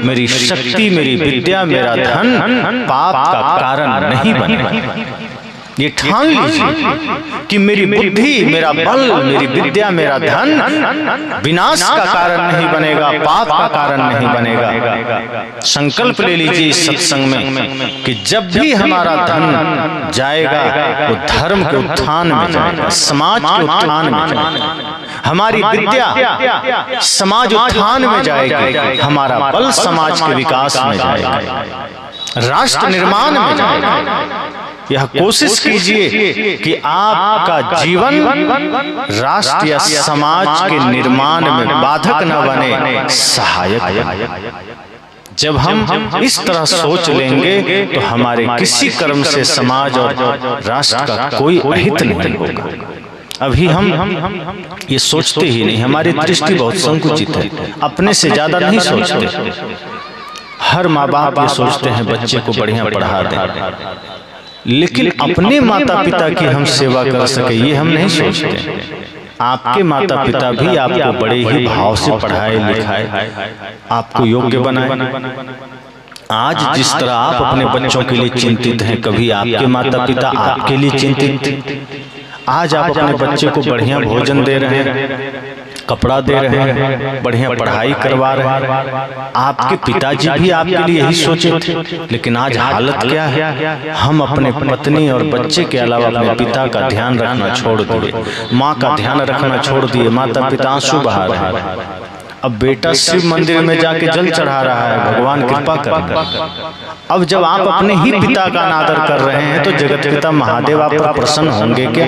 मेरी शक्ति, मेरी विद्या, मेरा धन पाप का कारण नहीं बने। ये ठान लीजिए कि मेरी बुद्धि, मेरा बल, मेरी विद्या, मेरा धन विनाश का कारण नहीं बनेगा, पाप का कारण नहीं बनेगा। संकल्प ले लीजिए इस सत्संग में कि जब भी हमारा धन जाएगा वो धर्म के उत्थान में जाएगा, समाज के उत्थान में जाएगा। हमारी विद्या समाज उत्थान में जाएगी, हमारा बल समाज के विकास में जाएगा, राष्ट्र निर्माण में जाएगा। यह कोशिश कीजिए कि आपका जीवन राष्ट्र या समाज के निर्माण में बाधक न बने, सहायक बने। जब हम इस तरह सोच लेंगे तो हमारे किसी कर्म से समाज और राष्ट्र का कोई अहित नहीं होगा। अभी हम ये सोचते ही नहीं, हमारी दृष्टि बहुत संकुचित है, अपने से ज्यादा नहीं सोचते। हर माँ बाप ये सोचते हैं बच्चे को बढ़िया पढ़ा दें, लेकिन अपने माता पिता की हम सेवा कर सके ये हम नहीं सोचते। आपके माता पिता भी आपको बड़े ही भाव से पढ़ाए लिखाए, आपको योग्य बनाए। आज जिस तरह आप अपने बच्चों के लिए चिंतित हैं, कभी आपके माता पिता आपके लिए चिंतित थे। आज आप अपने बच्चे को बढ़िया भोजन दे रहे हैं, कपड़ा दे रहे हैं, बढ़िया पढ़ाई करवा रहे हैं। आपके पिताजी भी आपके लिए यही सोचे थे, लेकिन आज हालत क्या है? हम अपने पत्नी और बच्चे के अलावा अपने पिता का ध्यान रखना छोड़ दिए, माँ का ध्यान रखना छोड़ दिए। माता पिता आंसू बहा रहे हैं। अब बेटा शिव मंदिर में जाके जल चढ़ा रहा है, भगवान कृपा करेंगे। अब जब आप अपने ही पिता का अनादर कर रहे हैं तो जगत पिता महादेव आप पर प्रसन्न होंगे क्या?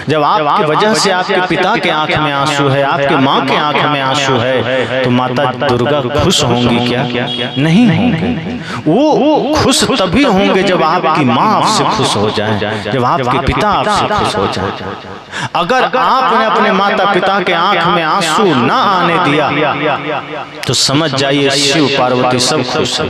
जब आपकी वजह से आपके पिता के आंख में आंसू है, आपके माँ के आंख में आंसू है, तो माता दुर्गा खुश होंगी क्या? नहीं होंगे। वो खुश तभी होंगे जब आपकी माँ आपसे खुश हो जाए, जब आपके पिता आपसे खुश हो जाए। अगर आपने अपने माता पिता के आंख में आंसू ना आने दिया तो समझ जाइए शिव पार्वती सब खुश है।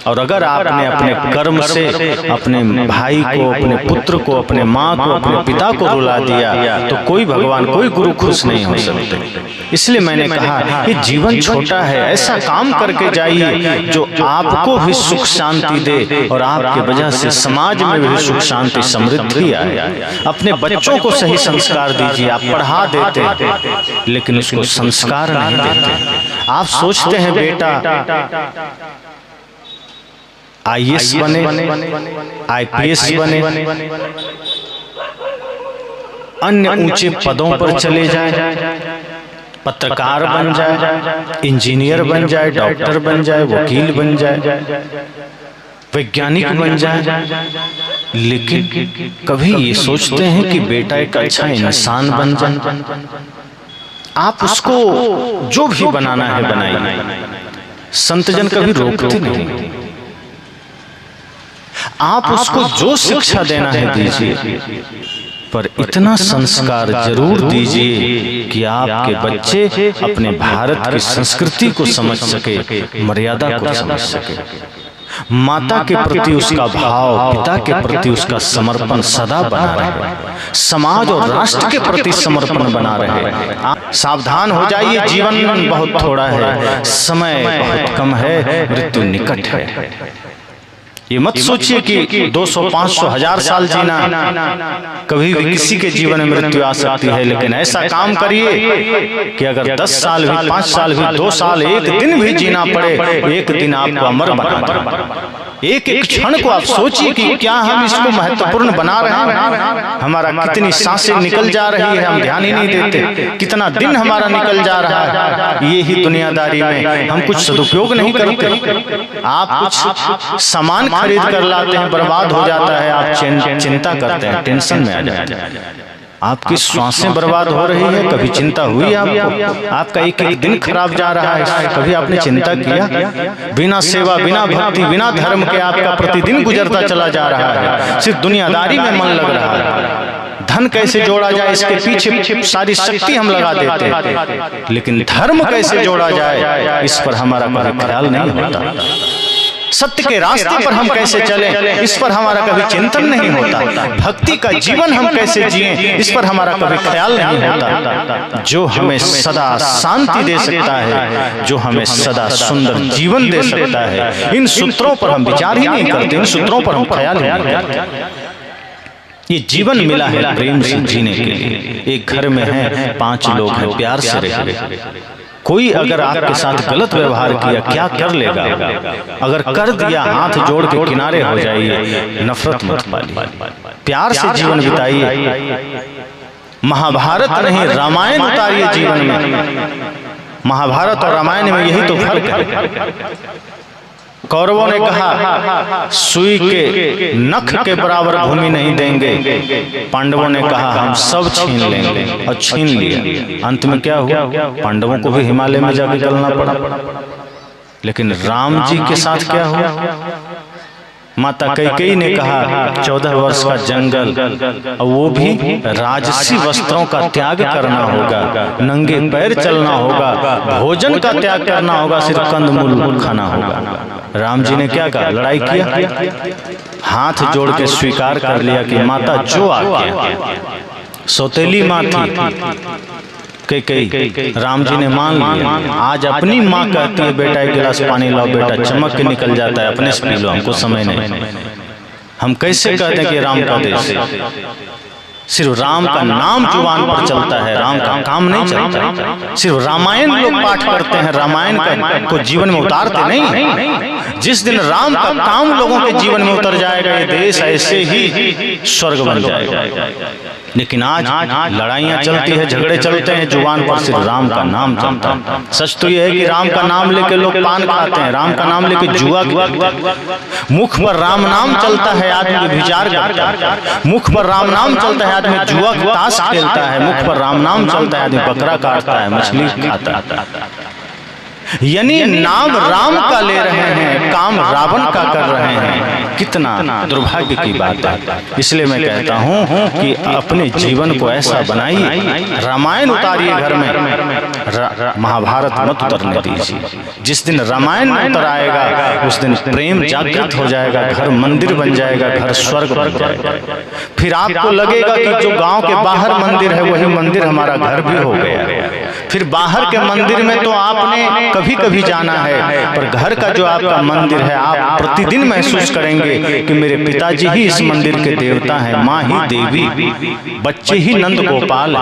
और अगर आपने अपने कर्म से अपने भाई को, अपने पुत्र को, अपने माँ को, अपने पिता को रुला दिया तो कोई भगवान, कोई गुरु खुश नहीं हो सकते। इसलिए मैंने कहा ये जीवन छोटा है, ऐसा काम करके जाइए जो आपको भी सुख शांति दे और आपके वजह से समाज में भी सुख शांति समृद्धि आए। अपने बच्चों को सही संस्कार दीजिए। आप पढ़ा देते लेकिन उसको संस्कार नहीं देते। आप सोचते हैं बेटा IAS बने, IPS बने, अन्य ऊंचे पदों पर चले जाए, पत्रकार बन जाए, इंजीनियर बन जाए, डॉक्टर बन जाए, वकील बन जाए, वैज्ञानिक बन जाए, लेकिन कभी ये सोचते हैं कि बेटा एक अच्छा इंसान बन जाए। आप उसको जो भी बनाना है बनाइए, संतजन कभी रोकते नहीं। आप उसको जो शिक्षा देना है दीजिए, पर इतना संस्कार जरूर दीजिए कि आपके बच्चे अपने भारत की संस्कृति को समझ सके, मर्यादा को समझ सके, माता के प्रति उसका भाव, पिता के प्रति उसका समर्पण सदा बना रहे, समाज और राष्ट्र के प्रति समर्पण बना रहे। आप सावधान हो जाइए, जीवन बहुत थोड़ा है, समय बहुत कम है, मृत्यु निकट है। ये मत सोचिए कि 200, 500, 1000 साल जीना, कभी भी किसी के जीवन में मृत्यु आ सकती है। लेकिन ऐसा काम करिए कि अगर 10 साल भी, 5 साल भी, 2 साल, 1 दिन भी जीना पड़े, एक दिन आपको अमर बना दे। एक एक क्षण को आप सोचिए कि क्या हम इसको महत्वपूर्ण बना रहे हैं। हमारा कितनी सांसें निकल जा रही है, हम ध्यान ही नहीं देते। कितना दिन हमारा निकल जा रहा है, ये ही दुनियादारी में हम कुछ सदुपयोग नहीं करते। आप कुछ सामान खरीद कर लाते हैं, बर्बाद हो जाता है, आप चिंता करते हैं, टेंशन में आ जाते हैं। आपकी श्वासें बर्बाद हो रही है, कभी चिंता हुई आपको? आपका एक एक दिन खराब जा रहा है, कभी आपने चिंता किया? बिना सेवा, बिना भक्ति, बिना धर्म के आपका प्रतिदिन गुजरता चला जा रहा है। सिर्फ दुनियादारी में मन लग रहा है। धन कैसे जोड़ा जाए इसके पीछे सारी शक्ति हम लगा देते, लेकिन धर्म कैसे जोड़ा जाए इस पर हमारा कोई ख्याल नहीं होता। सत्य के रास्ते पर हम कैसे चलें इस पर हमारा कभी चिंतन नहीं होता। भक्ति का जीवन हम कैसे जिएं इस पर हमारा कभी ख्याल नहीं होता। जो हमें सदा शांति दे सकता है, जो हमें सदा सुंदर जीवन दे सकता है, इन सूत्रों पर हम विचार ही नहीं करते, इन सूत्रों पर हम ख्याल ही नहीं करते। ये जीवन मिला है प्रेम से जीने के लिए। एक घर में है, 5 लोग हैं, प्यार से रहे। कोई अगर आपके साथ गलत व्यवहार किया क्या कर लेगा? अगर कर दिया, हाथ जोड़ के किनारे हो जाइए, नफरत मत पालिए, प्यार से जीवन बिताइए। महाभारत नहीं रामायण उतारिए जीवन में। महाभारत और रामायण में यही तो फर्क है। कौरवों ने कहा सुई के नख के बराबर भूमि नहीं देंगे, पांडवों ने कहा हम सब छीन लेंगे, और छीन लिया। अंत में क्या हुआ? पांडवों को भी हिमालय में जाकर चलना पड़ा। लेकिन राम जी के साथ क्या हुआ? माता कैकेयी ने कहा 14 वर्ष का जंगल, और वो भी राजसी वस्त्रों का त्याग करना होगा, नंगे पैर चलना होगा, भोजन का त्याग करना होगा, सिर्फ कंदमूल खाना होगा। राम जी ने क्या कहा? लड़ाई किया, हाथ जोड़ के स्वीकार कर लिया कि माता जो आज्ञा। सौतेली माँ थी कैकेयी, राम जी ने मान लिया। आज अपनी माँ कहती है बेटा एक गिलास पानी लाओ, बेटा चमक के निकल जाता है, अपने से पी लो, हमको समय नहीं। हम कैसे कहते हैं कि राम का देश? सिर्फ राम का नाम जुबान पर चलता है, राम का काम नहीं चलता। सिर्फ रामायण लोग पाठ करते हैं, रामायण को जीवन में उतारते नहीं। जिस दिन राम का काम लोगों के जीवन में उतर जाएगा, ये देश ऐसे ही स्वर्ग बन जाएगा। लेकिन आज लड़ाइयाँ चलती है, झगड़े चलते हैं, जुबान पर सिर्फ राम का नाम चलता है। सच तो यह है कि राम का नाम लेके लोग पान खाते हैं, राम का नाम लेके जुआ खेलते हैं। मुख पर राम नाम चलता है, आदमी विचार करता है। मुख पर राम नाम चलता है, आदमी जुआ ताश खेलता है। मुख पर राम नाम चलता है, आदमी बकरा काटता है, मछली खाता है। यानी नाम राम का ले रहे हैं, काम रावण का कर रहे हैं। कितना दुर्भाग्य की बात है। इसलिए मैं कहता हूं कि अपने जीवन को ऐसा बनाइए, रामायण उतारिए घर में, महाभारत मत उतरने दीजिए। जिस दिन रामायण उतर आएगा उस दिन प्रेम जागृत हो जाएगा, घर मंदिर बन जाएगा, घर स्वर्ग बन जाएगा। फिर आपको लगेगा कि जो गांव के बाहर मंदिर है वही मंदिर हमारा घर भी हो गया। फिर बाहर के मंदिर में तो आपने कभी कभी जाना है, पर घर का जो आपका मंदिर है आप प्रतिदिन महसूस करेंगे कि मेरे पिताजी ही इस मंदिर के देवता हैं, माँ ही देवी, बच्चे ही नंद गोपाल।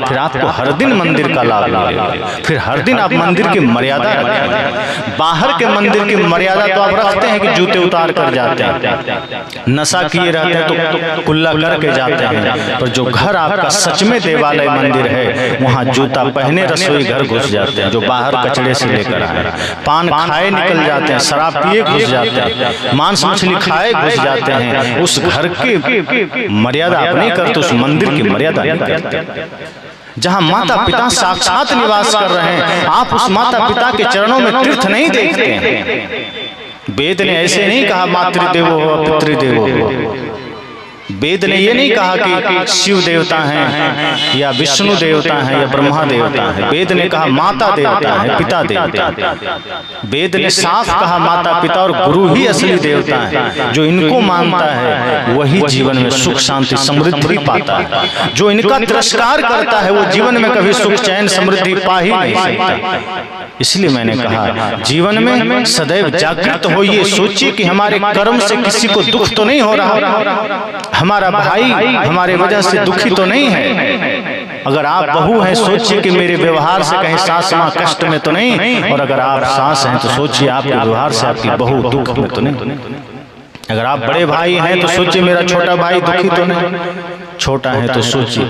फिर आपको हर दिन मंदिर का लाभ मिलेगा। फिर हर दिन आप मंदिर की मर्यादा रखेंगे। बाहर के मंदिर की मर्यादा तो आप रखते हैं कि जूते उतार कर जाते हैं, नशा किए रहते हैं तो कुल्ला करके जाते हैं। पर जो घर आपका सच में देवालय मंदिर है, वहाँ जूता पहने रसोई घर घुस जाते हैं। जो बाहर कचड़े से लेकर आए, पान खाए निकल जाते हैं, शराब पिए घुस जाते हैं, मांस मछली खाए घुस जाते हैं। उस घर की मर्यादा आप नहीं करते, उस मंदिर की मर्यादा नहीं करते। जहाँ माता पिता साक्षात निवास कर रहे हैं, आप उस माता पिता के चरणों में तीर्थ नहीं देखते हैं। वेद ने ऐसे नहीं कहा मातृदेवो भव पितृदेवो भव। वेद ने ये नहीं कहा कि शिव देवता हैं या विष्णु देवता हैं या ब्रह्मा देवता हैं। वेद ने कहा माता देवता है, पिता देवता है। वेद ने साफ कहा माता पिता और गुरु ही असली देवता है। जो इनको मानता है वही जीवन में सुख शांति समृद्धि पाता है। जो इनका तिरस्कार करता है वो जीवन में कभी सुख चैन समृद्धि पा ही नहीं सकता। इसलिए मैंने कहा जीवन में सदैव जागृत होइए, सोचिए कि हमारे कर्म से किसी को दुख तो नहीं हो रहा, हमारा भाई हमारे वजह से दुखी तो नहीं है। अगर आप बहू हैं सोचिए कि मेरे व्यवहार से कहीं सास माँ कष्ट में तो नहीं, और अगर आप सास हैं तो सोचिए आपके व्यवहार से आपकी बहू दुख में तो नहीं। अगर आप बड़े भाई हैं तो सोचिए मेरा छोटा भाई दुखी तो नहीं। छोटा है तो सोचिए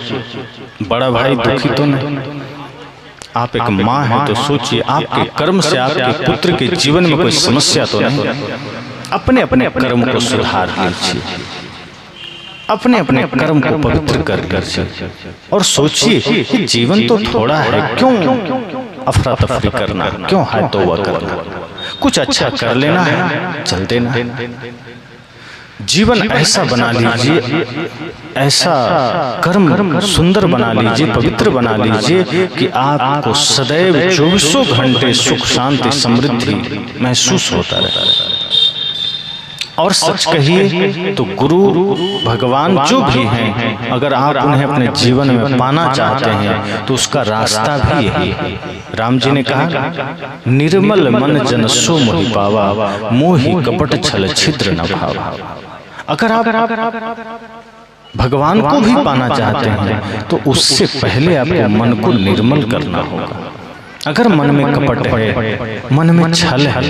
बड़ा भाई दुखी तो नहीं। आप एक माँ हैं तो सोचिए आपके कर्म से आपके पुत्र के जीवन में कोई समस्या तो नहीं। अपने अपने कर्म को सुधार लीजिए, अपने अपने कर्म को पवित्र कर लीजिए और सोचिए कि जीवन तो थोड़ा है, क्यों अफरा तफरी करना, क्यों है तौबा करना, कुछ अच्छा कर लेना है, चल देना। जीवन ऐसा बना लीजिए, ऐसा कर्म सुंदर बना लीजिए, पवित्र बना लीजिए कि आपको सदैव 24 घंटे सुख शांति समृद्धि महसूस होता रहे। और सच कहिए तो गुरु भगवान जो भी हैं, अगर आप उन्हें अपने जीवन में पाना चाहते हैं तो उसका रास्ता भी यही है। राम जी ने कहा निर्मल मन जन सो मोहि पावा, मोहि कपट छल छिद्र न भावा। अगर आप भगवान को भी पाना चाहते हैं तो उससे पहले आपको मन को निर्मल करना होगा। अगर मन में कपट है, मन में छल है,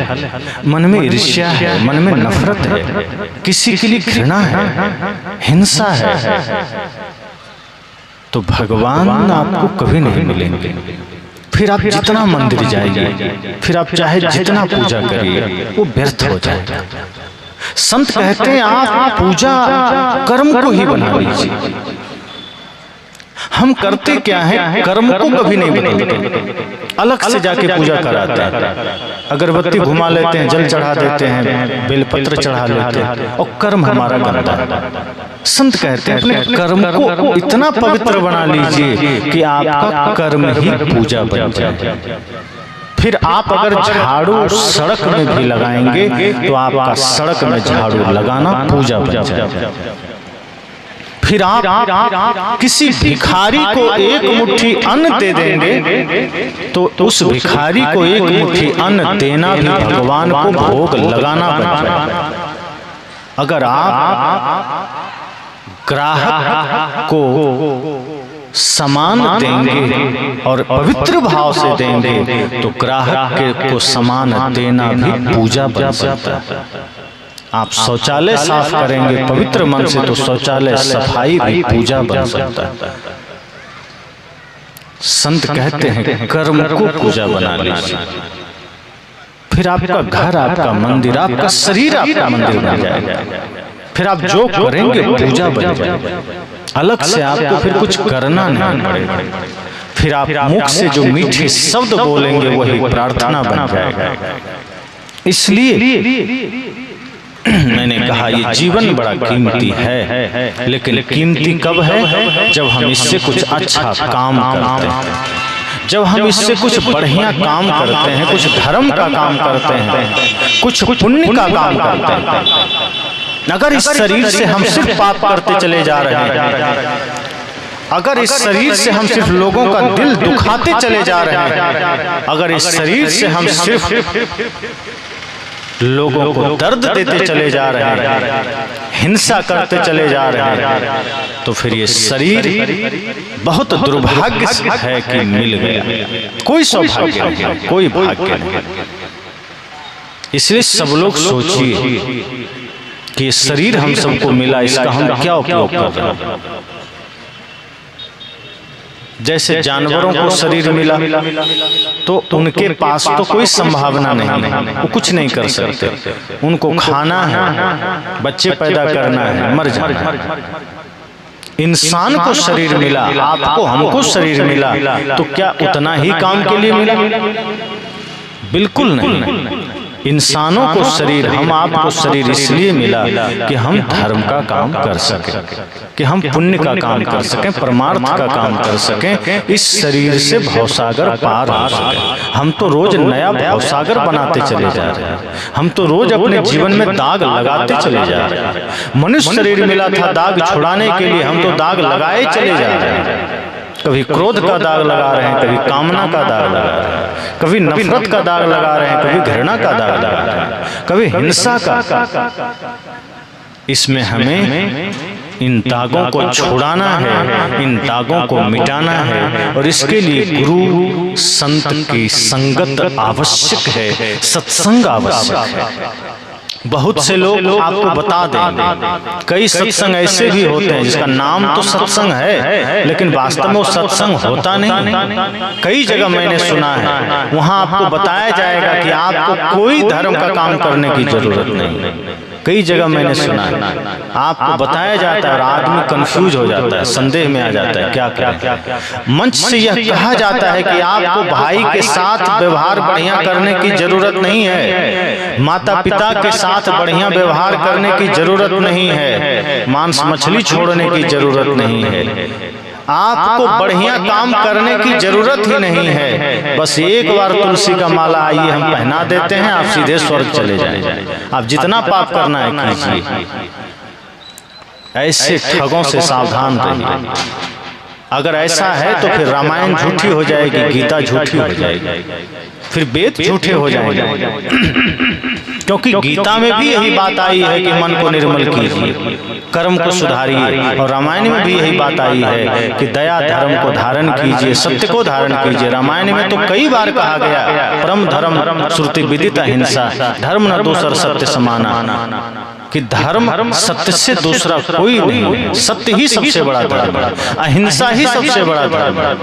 मन में ईर्ष्या है, मन में नफरत है, किसी के लिए घृणा है, हिंसा है, तो भगवान आपको कभी नहीं मिलेंगे। फिर आप जितना मंदिर जाइए, फिर आप चाहे जितना पूजा करिए, वो व्यर्थ हो जाएगा। संत कहते हैं आप पूजा कर्म को ही बना लीजिए। हम करते क्या है, कर्म को कभी नहीं बदलते, अलग से जाके पूजा कराते हैं, अगरबत्ती घुमा लेते हैं, जल चढ़ा देते हैं, बेलपत्र चढ़ा लेते हैं और कर्म हमारा गंदा है। संत कहते हैं अपने कर्म को इतना पवित्र बना लीजिए कि आपका कर्म ही पूजा बन जाए। फिर आप अगर झाड़ू सड़क में भी लगाएंगे तो आपका सड़क में झाड़ू लगाना पूजा बन जाए। फिर आप किसी भिखारी को एक मुट्ठी अन्न दे देंगे तो उस भिखारी को एक मुट्ठी अन्न देना भी भगवान को भोग लगाना बन जाए। अगर आप ग्राहक को समान देंगे और पवित्र भाव से देंगे तो ग्राहक को समान देना भी पूजा बन सकता है। आप शौचालय साफ करेंगे पवित्र मन से तो शौचालय सफाई भी पूजा बन सकता है। संत कहते हैं कर्म को पूजा बना लीजिए, फिर आपका घर, आपका मंदिर, आपका शरीर आपका मंदिर बन जाएगा। फिर आप जो करेंगे पूजा बन जाएगा। अलग से आपको फिर कुछ करना नहीं पड़ेगा। फिर आप मुख से जो मीठे शब्द बोलेंगे वही प्रार्थना बन जाएगा। इसलिए मैंने कहा ये जीवन बड़ा कीमती है, लेकिन कीमती कब है? जब हम इससे कुछ अच्छा काम करते हैं, जब हम इससे कुछ बढ़िया काम करते हैं, कुछ धर्म का काम करते हैं, कुछ पुण्य का काम करते हैं। अगर इस शरीर से हम सिर्फ पाप करते चले जा रहे हैं, अगर इस शरीर से हम सिर्फ लोगों का दिल दुखाते चले जा रहे हैं, अगर इस शरीर से हम सिर्फ लोगों को दर्द देते चले जा रहे हैं, हिंसा करते चले जा रहे हैं, तो फिर ये शरीर बहुत दुर्भाग्य है कि मिल गया। कोई सौभाग्य नहीं, कोई भाग्य नहीं। इसलिए सब लोग सोचिए कि ये शरीर हम सबको मिला, इसका हम क्या उपयोग कर रहे हैं। जैसे जानवरों को शरीर मिला तो उनके पास तो कोई संभावना नहीं है, वो कुछ नहीं कर सकते। उनको खाना है, बच्चे पैदा करना है, मर जाना है। इंसान को शरीर मिला, आपको हमको शरीर मिला, तो क्या उतना ही काम के लिए मिला? बिल्कुल नहीं। इंसानों को शरीर, हम आपको शरीर इसलिए मिला कि हम धर्म का काम कर सकें, कि हम पुण्य का काम कर सकें, परमार्थ का काम कर सकें, इस शरीर से भवसागर पार हो सके। हम तो रोज नया भवसागर बनाते चले जा रहे हैं, हम तो रोज अपने जीवन में दाग लगाते चले जा रहे हैं। मनुष्य शरीर मिला था दाग छुड़ाने के लिए, हम तो दाग लगाए चले जा रहे हैं। कभी क्रोध का दाग लगा रहे हैं, कभी कामना का दाग लगा रहे हैं, कभी नफरत का दाग लगा रहे हैं, कभी घृणा का दाग लगा रहे हैं, कभी हिंसा का। इसमें हमें इन दागों को छुड़ाना है, इन दागों को मिटाना है, और इसके लिए गुरु संत की संगत आवश्यक है, सत्संग आवश्यक है। बहुत से लोग आपको बता देंगे, कई सत्संग ऐसे भी होते हैं जिसका नाम तो सत्संग है, लेकिन वास्तव में वो सत्संग होता नहीं। कई जगह मैंने सुना है, वहां आपको बताया जाएगा कि आपको कोई धर्म का काम करने की जरूरत नहीं। कई जगह मैंने सुना है, आपको बताया जाता है और आदमी कंफ्यूज हो जाता है, संदेह में आ जाता है क्या करें। मंच से यह कहा जाता है कि आपको भाई के साथ व्यवहार बढ़िया करने की जरूरत नहीं है, माता पिता के साथ बढ़िया व्यवहार करने की जरूरत नहीं है, मांस मछली छोड़ने की जरूरत नहीं है, आपको बढ़िया काम करने की जरूरत ही नहीं है। बस एक बार तुलसी का माला आइए हम पहना देते हैं, आप सीधे स्वर्ग चले जाएंगे। आप जितना पाप करना है कीजिए। ऐसे ठगों से सावधान रहिए। अगर ऐसा है तो फिर रामायण झूठी हो जाएगी, गीता झूठी हो जाएगी, फिर वेद झूठे हो जाएंगे। क्योंकि गीता में भी यही बात आई है कि मन को निर्मल कीजिए, कर्म को सुधारिए, और रामायण में भी यही बात आई है कि दया धर्म को धारण कीजिए, सत्य को धारण कीजिए। रामायण में तो कई बार कहा गया, परम धर्म श्रुति विदित अहिंसा, धर्म न दूसर सत्य समाना, कि धर्म सत्य से दूसरा कोई नहीं, सत्य ही सबसे बड़ा धर्म है, अहिंसा ही सबसे बड़ा धर्म है।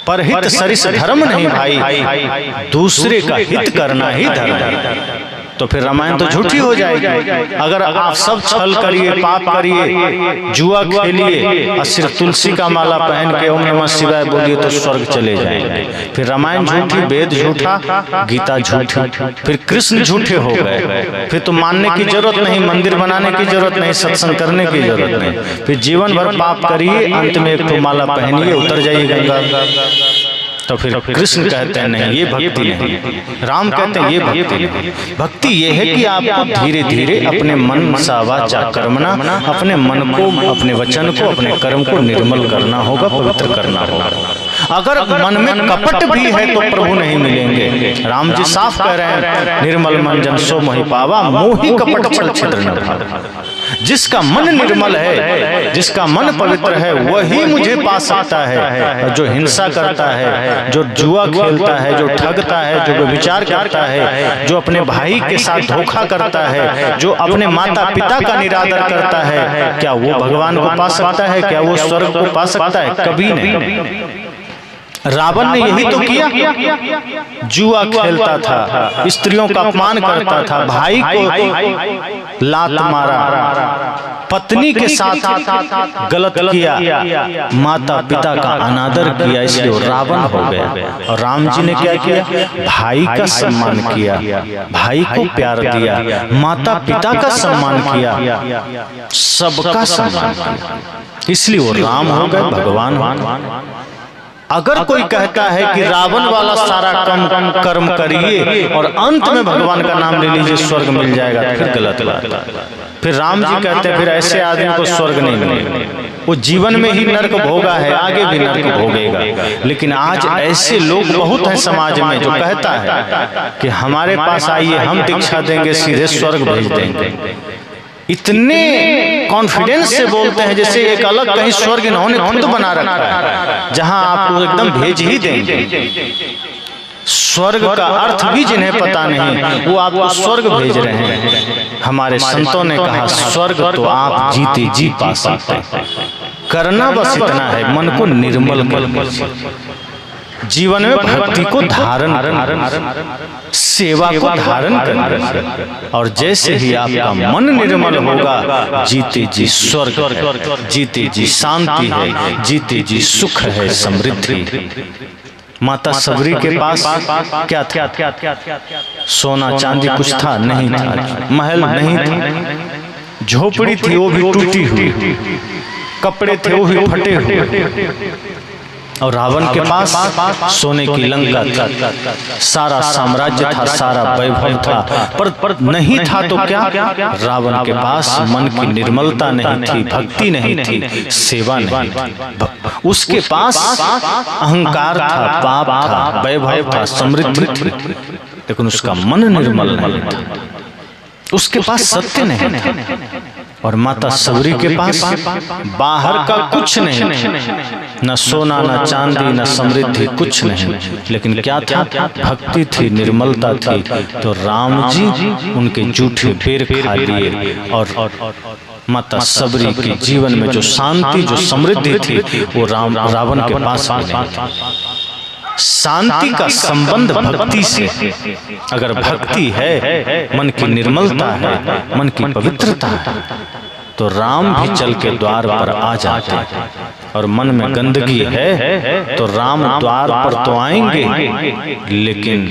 परहित सरिस धर्म नहीं भाई, दूसरे का हित करना ही धर्म है। तो फिर रामायण तो झूठी हो जाएगी। अगर आप सब छल करिए, पाप करिए, जुआ खेलिए और सिर्फ तुलसी का माला पहन के ओम नमः शिवाय बोलिए तो स्वर्ग चले जाएंगे। फिर रामायण झूठी, वेद झूठा, गीता झूठी, फिर कृष्ण झूठे हो गए। फिर तो मानने की जरूरत नहीं, मंदिर बनाने की जरूरत नहीं, सत्संग करने की जरूरत नहीं। फिर जीवन भर पाप करिए, अंत में एक तो माला पहनिए, उतर जाइए गंगा। तो फिर कृष्ण कहते हैं नहीं, ये भक्ति नहीं। राम कहते हैं ये भक्ति नहीं। भक्ति ये है कि आपको धीरे धीरे अपने मन सा वाचा कर्मणा, अपने मन को, अपने वचन को, अपने कर्म को निर्मल करना होगा, पवित्र करना होगा। अगर मन में कपट भी है तो प्रभु नहीं मिलेंगे। राम जी साफ कह रहे हैं, निर्मल मन जन सो मोहि पावा, मोहि कपट छल छिद्र न भावा। जिसका मन निर्मल है, जिसका मन पवित्र है, वही मुझे पा सकता है। जो हिंसा करता है, जो जुआ खेलता है, जो ठगता है, जो व्यभिचार करता है, जो अपने भाई के साथ धोखा करता है, जो अपने माता पिता का निरादर करता है, क्या वो भगवान को पा सकता है? क्या वो स्वर्ग को पा सकता है? कभी नहीं। रावण ने यही तो किया, जुआ खेलता था, स्त्रियों का अपमान करता था, भाई को लात मारा, पत्नी के साथ गलत किया, माता पिता का अनादर किया, इसलिए वो रावण हो गया। और राम जी ने क्या किया? भाई का सम्मान किया, भाई को प्यार दिया, माता पिता का सम्मान किया, सबका सम्मान किया, इसलिए वो राम हो गए, भगवान हो गए। अगर कोई कहता है कि रावण वाला सारा कर्म करिए और अंत में भगवान का नाम ले लीजिए स्वर्ग मिल जाएगा, तो फिर गलत बात। फिर राम जी कहते हैं फिर ऐसे आदमी को स्वर्ग नहीं मिलेगा, वो जीवन में ही नर्क भोगा है, आगे भी नर्क भोगेगा। लेकिन आज ऐसे लोग बहुत हैं समाज में जो कहता है कि हमारे पास आइए, हम दीक्षा देंगे, सीधे स्वर्ग भेज देंगे। इतने कॉन्फिडेंस से बोलते हैं जैसे एक अलग कहीं स्वर्ग इन्होंने खुद बना रखा है, जहां आपको एकदम भेज ही देंगे। स्वर्ग का अर्थ भी जिन्हें पता नहीं, वो आपको स्वर्ग भेज रहे हैं। हमारे संतों ने कहा स्वर्ग तो आप जीते जी पा सकते हैं, करना बस इतना है, मन को निर्मल कर, जीवन में भक्ति को धारण, सेवा को धारण करना। और जैसे ही आपका मन निर्मल होगा, जीते जी स्वर्ग है, जीते जी शांति है, जीते जी सुख है, समृद्धि। माता सबरी के पास क्या था? सोना चांदी कुछ था नहीं था, महल नहीं था, झोपड़ी थी वो भी टूटी हुई, कपड़े थे वो भी फटे हुए। और रावण के पास सोने की लंका था, सारा साम्राज्य था, सारा वैभव था, पर नहीं था तो क्या? रावण के पास मन की निर्मलता नहीं थी, भक्ति नहीं थी, सेवा नहीं थी। उसके पास अहंकार था, पाप था, वैभव था, समृद्धि थी, लेकिन उसका मन निर्मल नहीं था, उसके पास सत्य नहीं था। और माता सबरी के पास बाहर का कुछ नहीं, न सोना न चांदी न समृद्धि, कुछ नहीं, लेकिन क्या था? भक्ति थी, निर्मलता थी। तो राम जी उनके जूठे पैर खा लिए और माता सबरी के जीवन में जो शांति, जो समृद्धि थी, वो रावण के पास नहीं। शांति का संबंध भक्ति से, अगर भक्ति है, मन की निर्मलता है, मन की पवित्रता है, तो राम भी चल के द्वार पर आ जाते हैं। और मन में गंदगी है तो राम द्वार पर तो आएंगे, लेकिन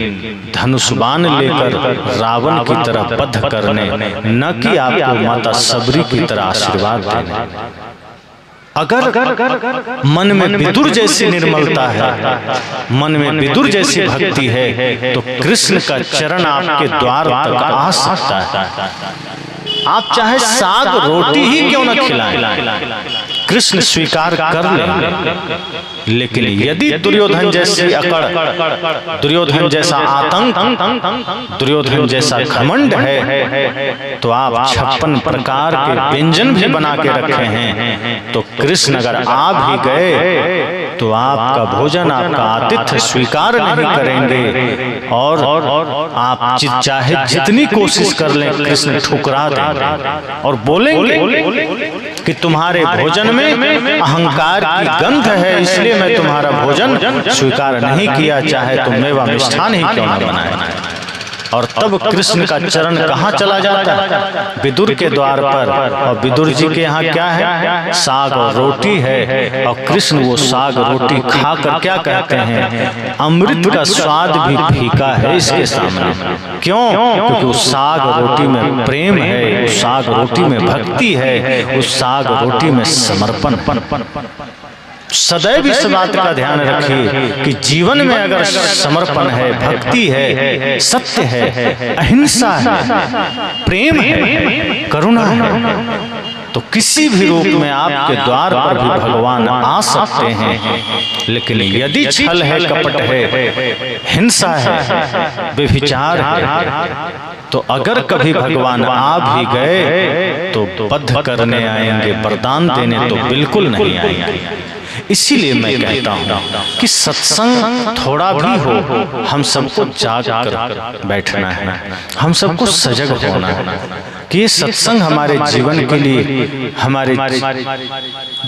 धनुष बाण लेकर रावण की तरह बद्ध करने, न कि आपको माता सबरी की तरह आशीर्वाद देने। अगर मन में विदुर जैसी निर्मलता है, मन में विदुर जैसी भक्ति है, तो कृष्ण का चरण आपके द्वार तक आ सकता है। आप चाहे साग रोटी ही क्यों न खिलाएं, कृष्ण स्वीकार कर लेंगे। लेकिन यदि दुर्योधन जैसी अकड़, दुर्योधन जैसा आतंक, दुर्योधन जैसा घमंड है, तो आप 56 प्रकार के व्यंजन भी बना के रखे हैं, तो कृष्ण अगर आ भी गए तो आपका भोजन, आपका आतिथ्य स्वीकार नहीं करेंगे। और आप चाहे जितनी कोशिश कर लें, कृष्ण ठुकरा देंगे और बोलेंगे कि तुम्हारे भोजन में अहंकार की गंध है, इसलिए मैं तुम्हारा भोजन स्वीकार नहीं किया, चाहे तुम मेवा मिष्ठान ही क्यों न बनाए। और तब कृष्ण का चरण कहाँ चला जाता है? विदुर के द्वार पर। और विदुर जी के यहाँ क्या है? साग और रोटी है। और कृष्ण वो साग रोटी खाकर क्या कहते हैं? अमृत का स्वाद भी फीका है इसके सामने। क्यों? क्योंकि उस साग रोटी में प्रेम है, उस साग रोटी में भक्ति है, उस साग रोटी में समर्पण। सदैव इस बात का ध्यान रखिए कि जीवन में अगर समर्पण है, भक्ति है, सत्य है, अहिंसा है, प्रेम है, करुणा है, तो किसी भी रूप में आपके द्वार पर भी भगवान आ सकते हैं। लेकिन यदि छल है, कपट है, हिंसा है, व्यभिचार है, तो अगर कभी भगवान आ भी गए तो बद्ध करने आएंगे, वरदान देने तो बिल्कुल नहीं आएंगे। इसीलिए मैं कहता हूँ कि सत्संग थोड़ा भी हो, हम सबको जाग कर बैठना है, हम सबको सजग होना है कि ये सत्संग हमारे जीवन के लिए, हमारे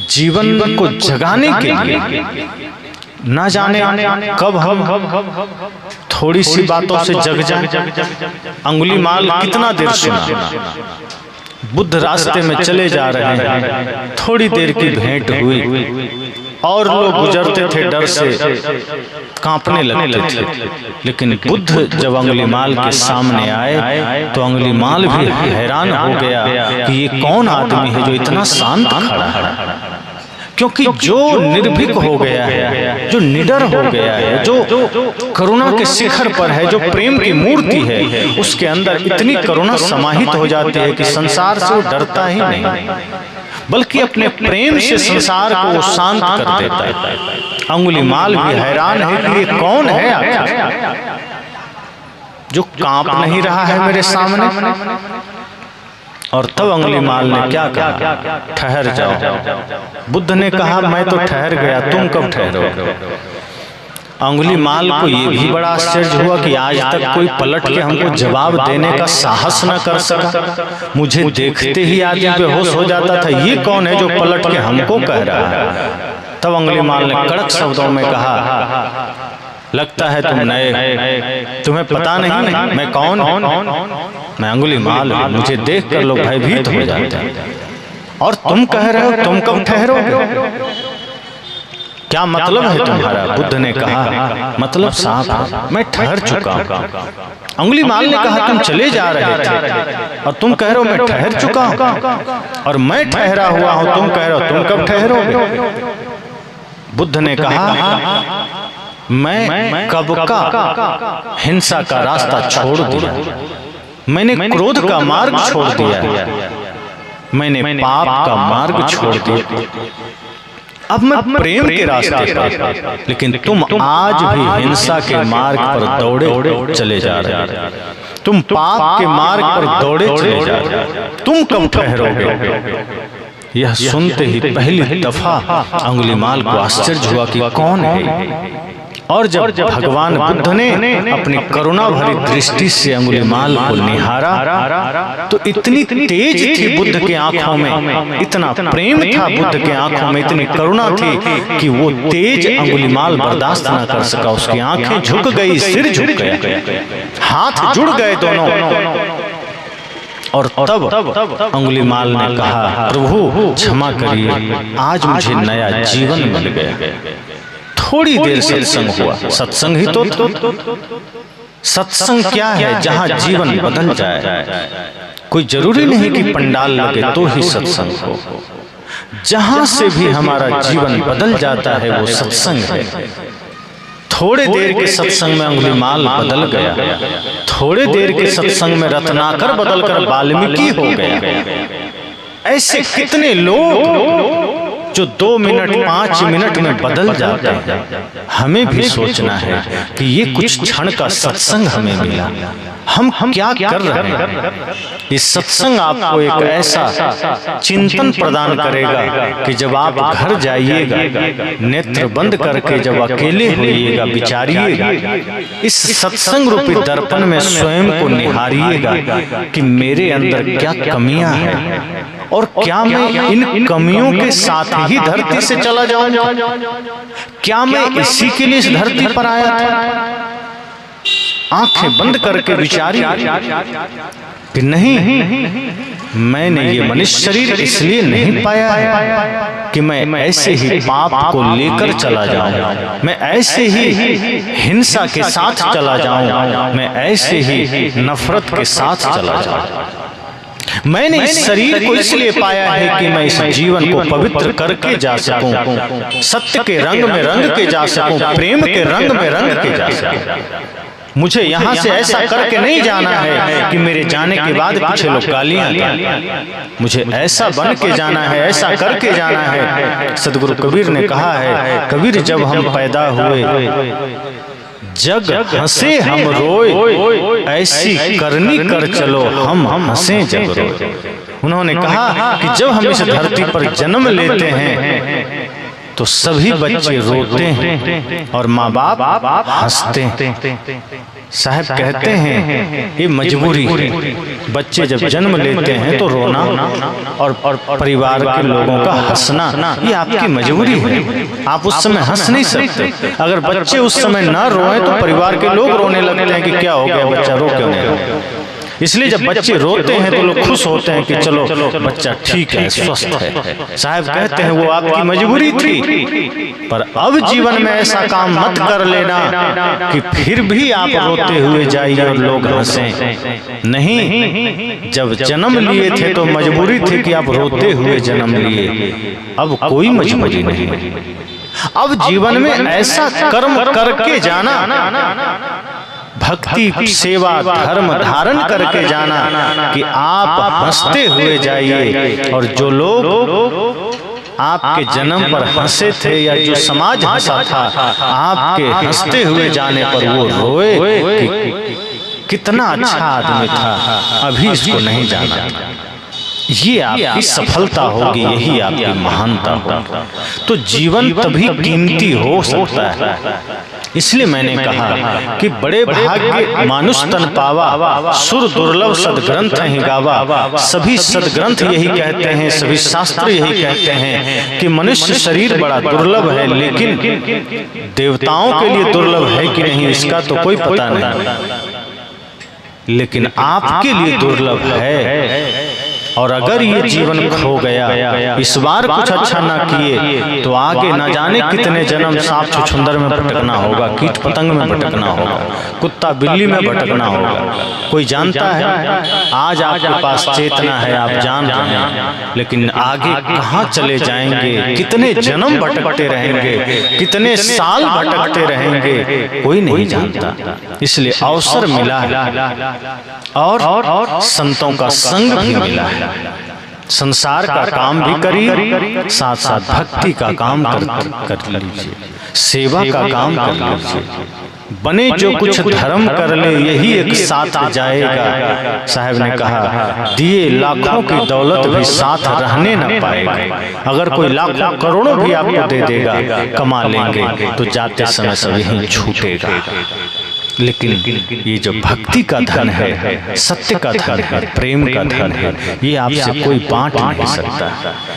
जीवन को जगाने के लिए, ना जाने कब हम थोड़ी सी बातों से जग जाएं। अंगुलीमाल कितना देर सुना, बुद्ध रास्ते में चले जा रहे हैं, थोड़ी देर की भेंट हुई और लोग गुजरते थे, डर से कांपने लगते थे। लेकिन बुद्ध जब अंगुलीमाल के सामने आए तो अंगुलीमाल भी हैरान हो गया कि ये कौन आदमी है जो इतना शांत खड़ा है। क्योंकि जो निर्भीक हो गया है, जो निडर हो गया है, जो करुणा के शिखर पर है, जो प्रेम की मूर्ति है, उसके अंदर इतनी करुणा समाहित हो जाती है कि संसार से वो डरता ही नहीं, बल्कि अपने प्रेम से संसार को वो शांत कर देता है। अंगुलीमाल भी हैरान है कि ये कौन है आखिर जो कांप नहीं रहा है मेरे सामने। और तब अंगुलीमाल ने क्या कहा, ठहर जाओ। बुद्ध ने कहा मैं तो ठहर गया, तुम कब ठहरोगे। अंगुलीमाल को ये भी बड़ा आश्चर्य हुआ कि आज तक कोई पलट के हमको जवाब देने का साहस न कर सका। मुझे देखते ही आदमी बेहोश हो जाता था, ये कौन है जो पलट के हमको कह रहा है। तब अंगुलीमाल ने कड़क शब्दों में कहा, लगता है तुम नए, तुम्हें पता नहीं मैं कौन हूं। मैं अंगुलीमाल हूं, मुझे देखकर लोग भयभीत हो जाते हैं। और तुम कह रहे हो तुम कब ठहरोगे, क्या मतलब है तुम्हारा। बुद्ध ने कहा मतलब साफ है, मैं ठहर चुका हूं। अंगुलीमाल ने कहा तुम चले जा रहे थे और तुम कह रहे हो मैं ठहर चुका हूं, और मैं ठहरा हुआ हूं, तुम कह रहे हो तुम कब ठहरोगे। बुद्ध ने कहा मैं कब का हिंसा का रास्ता छोड़ दिया, मैंने क्रोध का मार्ग छोड़ दिया, मैंने पाप का मार्ग छोड़ दिया, अब मैं प्रेम के रास्ते पर। लेकिन तुम आज भी हिंसा के मार्ग पर दौड़े चले जा रहे हो, तुम पाप के मार्ग पर दौड़े चले जा रहे हो, तुम कब ठहरोगे। यह सुनते ही पहली दफा अंगुलीमाल को आश्चर्य हुआ कि कौन है। और जब भगवान बुद्ध ने अपनी करुणा भरी दृष्टि से अंगुलीमाल को निहारा तो इतनी तेज थी बुद्ध के आंखों में, इतना प्रेम था बुद्ध के आंखों में, इतनी करुणा थी कि वो तेज अंगुलीमाल बर्दाश्त न कर सका। उसकी आंखें झुक गई, सिर झुक गया, हाथ जुड़ गए दोनों। और तब अंगुलीमाल ने कहा प्रभु क्षमा करिए, आज मुझे नया जीवन मिल गया। थोड़ी देर सत्संग हुआ, सत्संग ही तो सत्संग क्या है जहां जीवन बदल जाए। कोई जरूरी नहीं कि पंडाल लगे तो ही सत्संग हो, जहां से भी हमारा जीवन बदल जाता है वो सत्संग है। थोड़े देर के सत्संग में अंगुलीमाल बदल गया, थोड़े देर के सत्संग में रत्नाकर बदलकर वाल्मीकि हो गया। ऐसे कितने लोग जो 2 मिनट 5 मिनट में बदल जाते हैं। हमें भी सोचना है कि ये कुछ क्षण का सत्संग हमें मिला, हम क्या कर रहे हैं। इस सत्संग आपको एक ऐसा चिंतन प्रदान करेगा कि जब आप घर जाइएगा, नेत्र बंद करके जब अकेले होइएगा, विचारिएगा, इस सत्संग रूपी दर्पण में स्वयं को निहारिएगा कि मेरे अंदर क्या कमियां हैं और क्या मैं इन कमियों के साथ ही धरती से चला जाऊंगा। क्या मैं इसी के लिए इस धरती पर आया था। आंखें बंद करके विचारिए कि नहीं, मैंने ये मनुष्य शरीर इसलिए नहीं पाया है कि मैं ऐसे ही पाप को लेकर चला जाऊं, मैं ऐसे ही हिंसा के साथ चला जाऊं, मैं ऐसे ही नफरत के साथ चला जाऊं। मैंने इस शरीर को इसलिए पाया है कि मैं इस जीवन को पवित्र करके जा सकूं, सत्य के रंग में रंग के जा सकूं, प्रेम के रंग में रंग के जा सकूं। मुझे यहाँ से ऐसा करके नहीं जाना है कि मेरे जाने के बाद पीछे लोग गालियां दें। मुझे ऐसा बन के जाना है, ऐसा करके जाना है। सदगुरु कबीर ने कहा है, कबीर जब हम पैदा हुए जग हंसे हम रोए, ऐसी करनी कर चलो हम हंसे जग रोए। उन्होंने कहा कि जब हम इस धरती पर जन्म लेते हैं तो सभी बच्चे रोते हैं और माँ बाप हंसते हैं। साहब कहते हैं ये मजबूरी है। बच्चे जब जन्म लेते हैं तो रोना और परिवार के लोगों का हंसना ये आपकी मजबूरी है। आप उस समय हंस नहीं सकते। अगर बच्चे उस समय ना रोएं तो परिवार के लोग रोने लगते हैं कि क्या हो गया, बच्चा रो क्यों नहीं रहा। इसलिए जब बच्चे रोते हैं तो लोग खुश होते हैं कि चलो बच्चा ठीक है, स्वस्थ है। साहब कहते हैं वो आपकी मजबूरी थी, पर अब जीवन में ऐसा काम मत कर लेना कि फिर भी आप रोते हुए जाइए और लोग हंसें। नहीं, जब जन्म लिए थे तो मजबूरी थी कि आप रोते हुए जन्म लिए, अब कोई मजबूरी नहीं। अब जीवन में ऐसा कर्म करके जाना, भक्ति सेवा धर्म धारण करके जाना कि आप हंसते हुए जाइए और जो लोग आपके जन्म पर हंसे थे या जो समाज हंसा था, आपके हंसते हुए जाने पर वो रोए कि कितना अच्छा आदमी था, अभी इसको नहीं जाना। ये आपकी सफलता होगी, यही आपकी महानता होगी। तो जीवन तभी कीमती हो सकता है। इसलिए मैंने कहा कि बड़े भाग्य मानुष तन पावा, सुर दुर्लभ सदग्रंथ ही गावा। सभी सदग्रंथ यही कहते हैं, सभी शास्त्र यही कहते हैं कि मनुष्य शरीर बड़ा दुर्लभ है, लेकिन देवताओं के लिए दुर्लभ है कि नहीं इसका तो कोई पता नहीं, लेकिन आपके लिए दुर्लभ है। और अगर ये जीवन खो गया, इस बार कुछ अच्छा ना किए तो आगे ना जाने कितने जन्म सांप छुछुंदर में भटकना होगा, कीट पतंग में भटकना होगा, कुत्ता बिल्ली में भटकना होगा। कोई जानता है? आज आपके पास चेतना है, आप जान रहे हैं, लेकिन आगे कहाँ चले जाएंगे, कितने जन्म भटकते रहेंगे, कितने साल भटकते रहेंगे, कोई नहीं जानता। इसलिए अवसर मिला है और संतों का संग भी मिला है। संसार का काम भी करिए, साथ साथ भक्ति का काम कर लीजिए, सेवा का काम कर लीजिए। बने जो कुछ धर्म कर ले यही एक साथ जाएगा। साहब ने कहा दिए लाखों की दौलत भी साथ रहने न पाएगा। अगर कोई लाखों करोड़ों भी आपको दे देगा, कमा लेंगे तो जाते समय सब यहीं छूटेगा। लेकिन ये जो भक्ति का धन है, सत्य का धन है, प्रेम का धन है, ये आपसे कोई बांट नहीं सकता,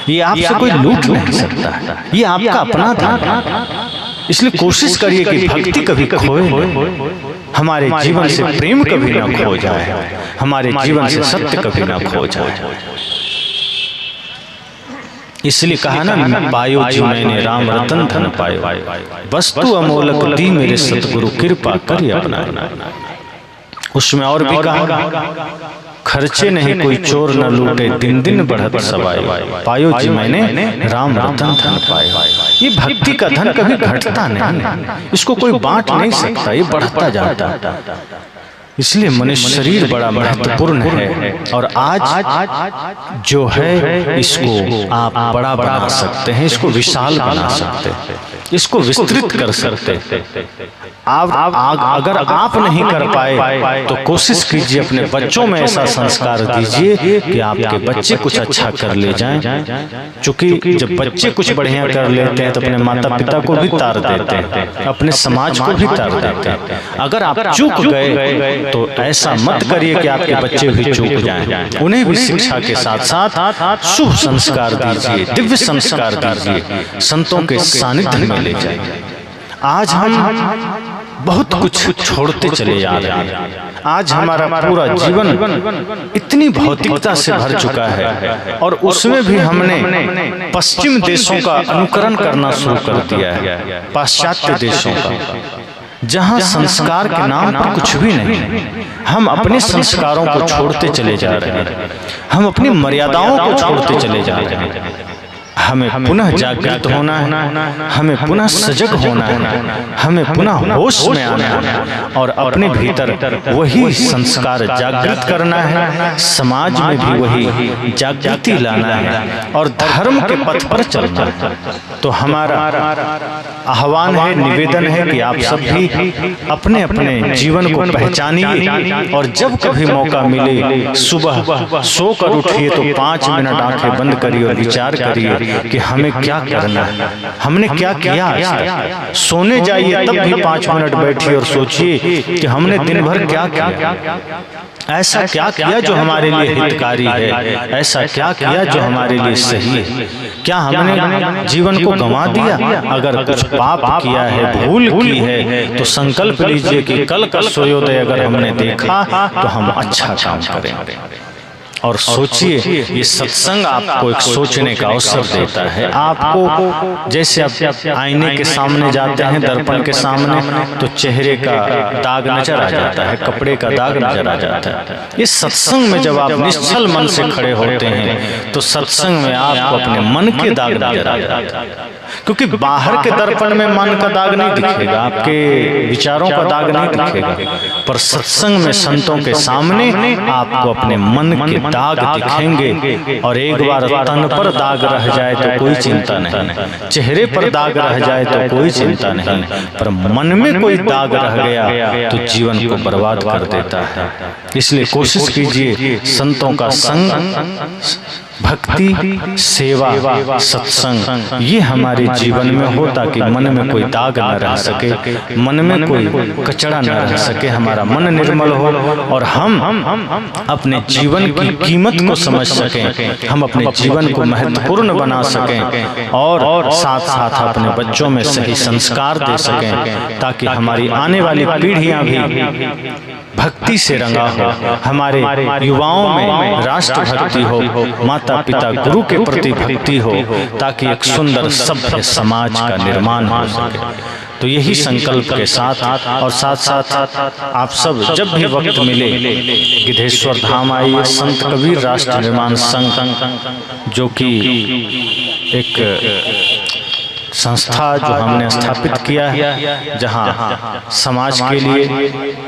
ये आपसे कोई लूट नहीं सकता, ये आपका अपना धन है। इसलिए कोशिश करिए कि भक्ति कभी खोए नहीं, हमारे जीवन से प्रेम कभी ना खो जाए, हमारे जीवन से सत्य कभी ना खो जाए। इसलिए कहा ना, पायो जी मैंने राम रतन धन पायो, वस्तु अमोलक दी मेरे सतगुरु कृपा करिए अपना। उसमें और भी कहा खर्चे नहीं कोई चोर न लूटे, दिन दिन बढ़त सवाई, पायो जी मैंने राम रतन धन पायो। ये भक्ति का धन कभी घटता नहीं, इसको कोई बांट नहीं सकता, ये बढ़ता जाता है। इसलिए मनुष्य शरीर बड़ा महत्वपूर्ण है और आज जो है इसको आप बड़ा बना सकते हैं, इसको विशाल बना सकते हैं, इसको विस्तृत कर सकते हैं। अगर आप नहीं कर पाए तो कोशिश कीजिए अपने बच्चों में ऐसा संस्कार दीजिए कि आपके बच्चे कुछ अच्छा कर ले जाएं। क्योंकि जब बच्चे कुछ बढ़िया कर लेते हैं तो अपने माता पिता को भी तार देते हैं, अपने समाज को भी तार देते हैं। अगर आप चूक गए तो ऐसा मत करिए कि आपके बच्चे भी चूक जाएं। उन्हें भी शिक्षा के साथ साथ शुभ संस्कार दीजिए, दिव्य संस्कार दीजिए, संतों के सानिध्य में ले जाइए। आज हम बहुत कुछ छोड़ते चले जा रहे हैं। आज हमारा पूरा जीवन इतनी भौतिकता से भर चुका है और उसमें भी हमने पश्चिम देशों का अनुकरण करना शुरू कर दिया है, पाश्चात्य देशों का, जहां संस्कार के नाम पर कुछ भी नहीं। हम अपने संस्कारों को छोड़ते चले जा रहे हैं, हम अपनी मर्यादाओं को छोड़ते चले जा रहे हैं। हमें पुनः जागृत होना है, हमें पुनः सजग होना है, हमें पुनः होश में आना है और अपने भीतर वही संस्कार जागृत करना है, समाज में भी वही जागृति लाना है और धर्म के पथ पर चलना है। तो हमारा आह्वान है, निवेदन है कि आप सब भी अपने अपने जीवन को पहचानिए और जब कभी मौका मिले सुबह सोकर उठिए तो 5 मिनट आंखें बंद करिए और विचार करिए कि हमें क्या करना है, हमने क्या किया आज तक। सोने जाइए तब भी 5 मिनट बैठिए और सोचिए कि हमने दिन भर क्या किया, ऐसा क्या किया जो हमारे लिए हितकारी है, ऐसा क्या किया जो हमारे लिए सही है। क्या हमने जीवन को गंवा दिया? अगर कुछ पाप किया है, भूल की है, तो संकल्प लीजिए कि कल का सूर्योदय अगर हमने देखा तो हम अच्छा काम करेंगे। और सोचिए, ये सत्संग आपको एक सोचने का अवसर देता है। आपको जैसे आप आईने के सामने जाते हैं, दर्पण के सामने, तो चेहरे का दाग नजर आ जाता है, कपड़े का दाग नजर आ जाता है। इस सत्संग में जब आप निश्चल मन से खड़े होते हैं तो सत्संग में आपको अपने मन के दाग नजर आ जाता है, क्योंकि बाहर के दर्पण में मन का दाग नहीं दिखेगा, आपके विचारों का दाग नहीं दिखेगा, पर सत्संग में संतों के सामने आपको अपने मन के दाग दिखेंगे। और एक बार तन पर दाग रह जाए तो कोई चिंता नहीं, चेहरे पर दाग रह जाए तो कोई चिंता नहीं, पर मन में कोई दाग रह गया तो जीवन को बर्बाद कर देता है। इसलिए कोशिश कीजिए, संतों का संग, भक्ति, सेवा, सत्संग ये हमारे जीवन में हो, ताकि मन में कोई दाग न रह सके, मन में कोई कचरा न रह सके, हमारा मन निर्मल हो और हम अपने जीवन की कीमत को समझ सकें, हम अपने जीवन को महत्वपूर्ण बना सकें और साथ साथ अपने बच्चों में सही संस्कार दे सकें, ताकि हमारी आने वाली पीढ़ियां भी भक्ति से रंगा हो, हमारे युवाओं में राष्ट्र भक्ति हो, माता पिता गुरु के प्रति भक्ति हो, ताकि एक सुंदर सभ्य समाज का निर्माण हो सके। तो यही संकल्प के साथ और साथ साथ आप सब जब भी वक्त मिले गिद्धेश्वर धाम आइए। संत कबीर राष्ट्र निर्माण संघ जो कि एक संस्था जो हमने स्थापित किया है, जहां समाज के लिए,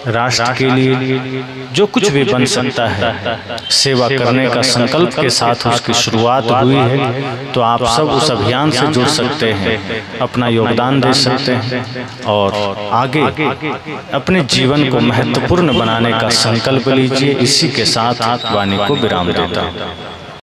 राष्ट्र के लिए जो कुछ भी बन सकता है सेवा करने का संकल्प के साथ उसकी शुरुआत हुई है। तो आप सब उस अभियान से जुड़ सकते हैं, अपना योगदान दे सकते हैं और आगे अपने जीवन को महत्वपूर्ण बनाने का संकल्प लीजिए। इसी के साथ वाणी को विराम देता हूँ।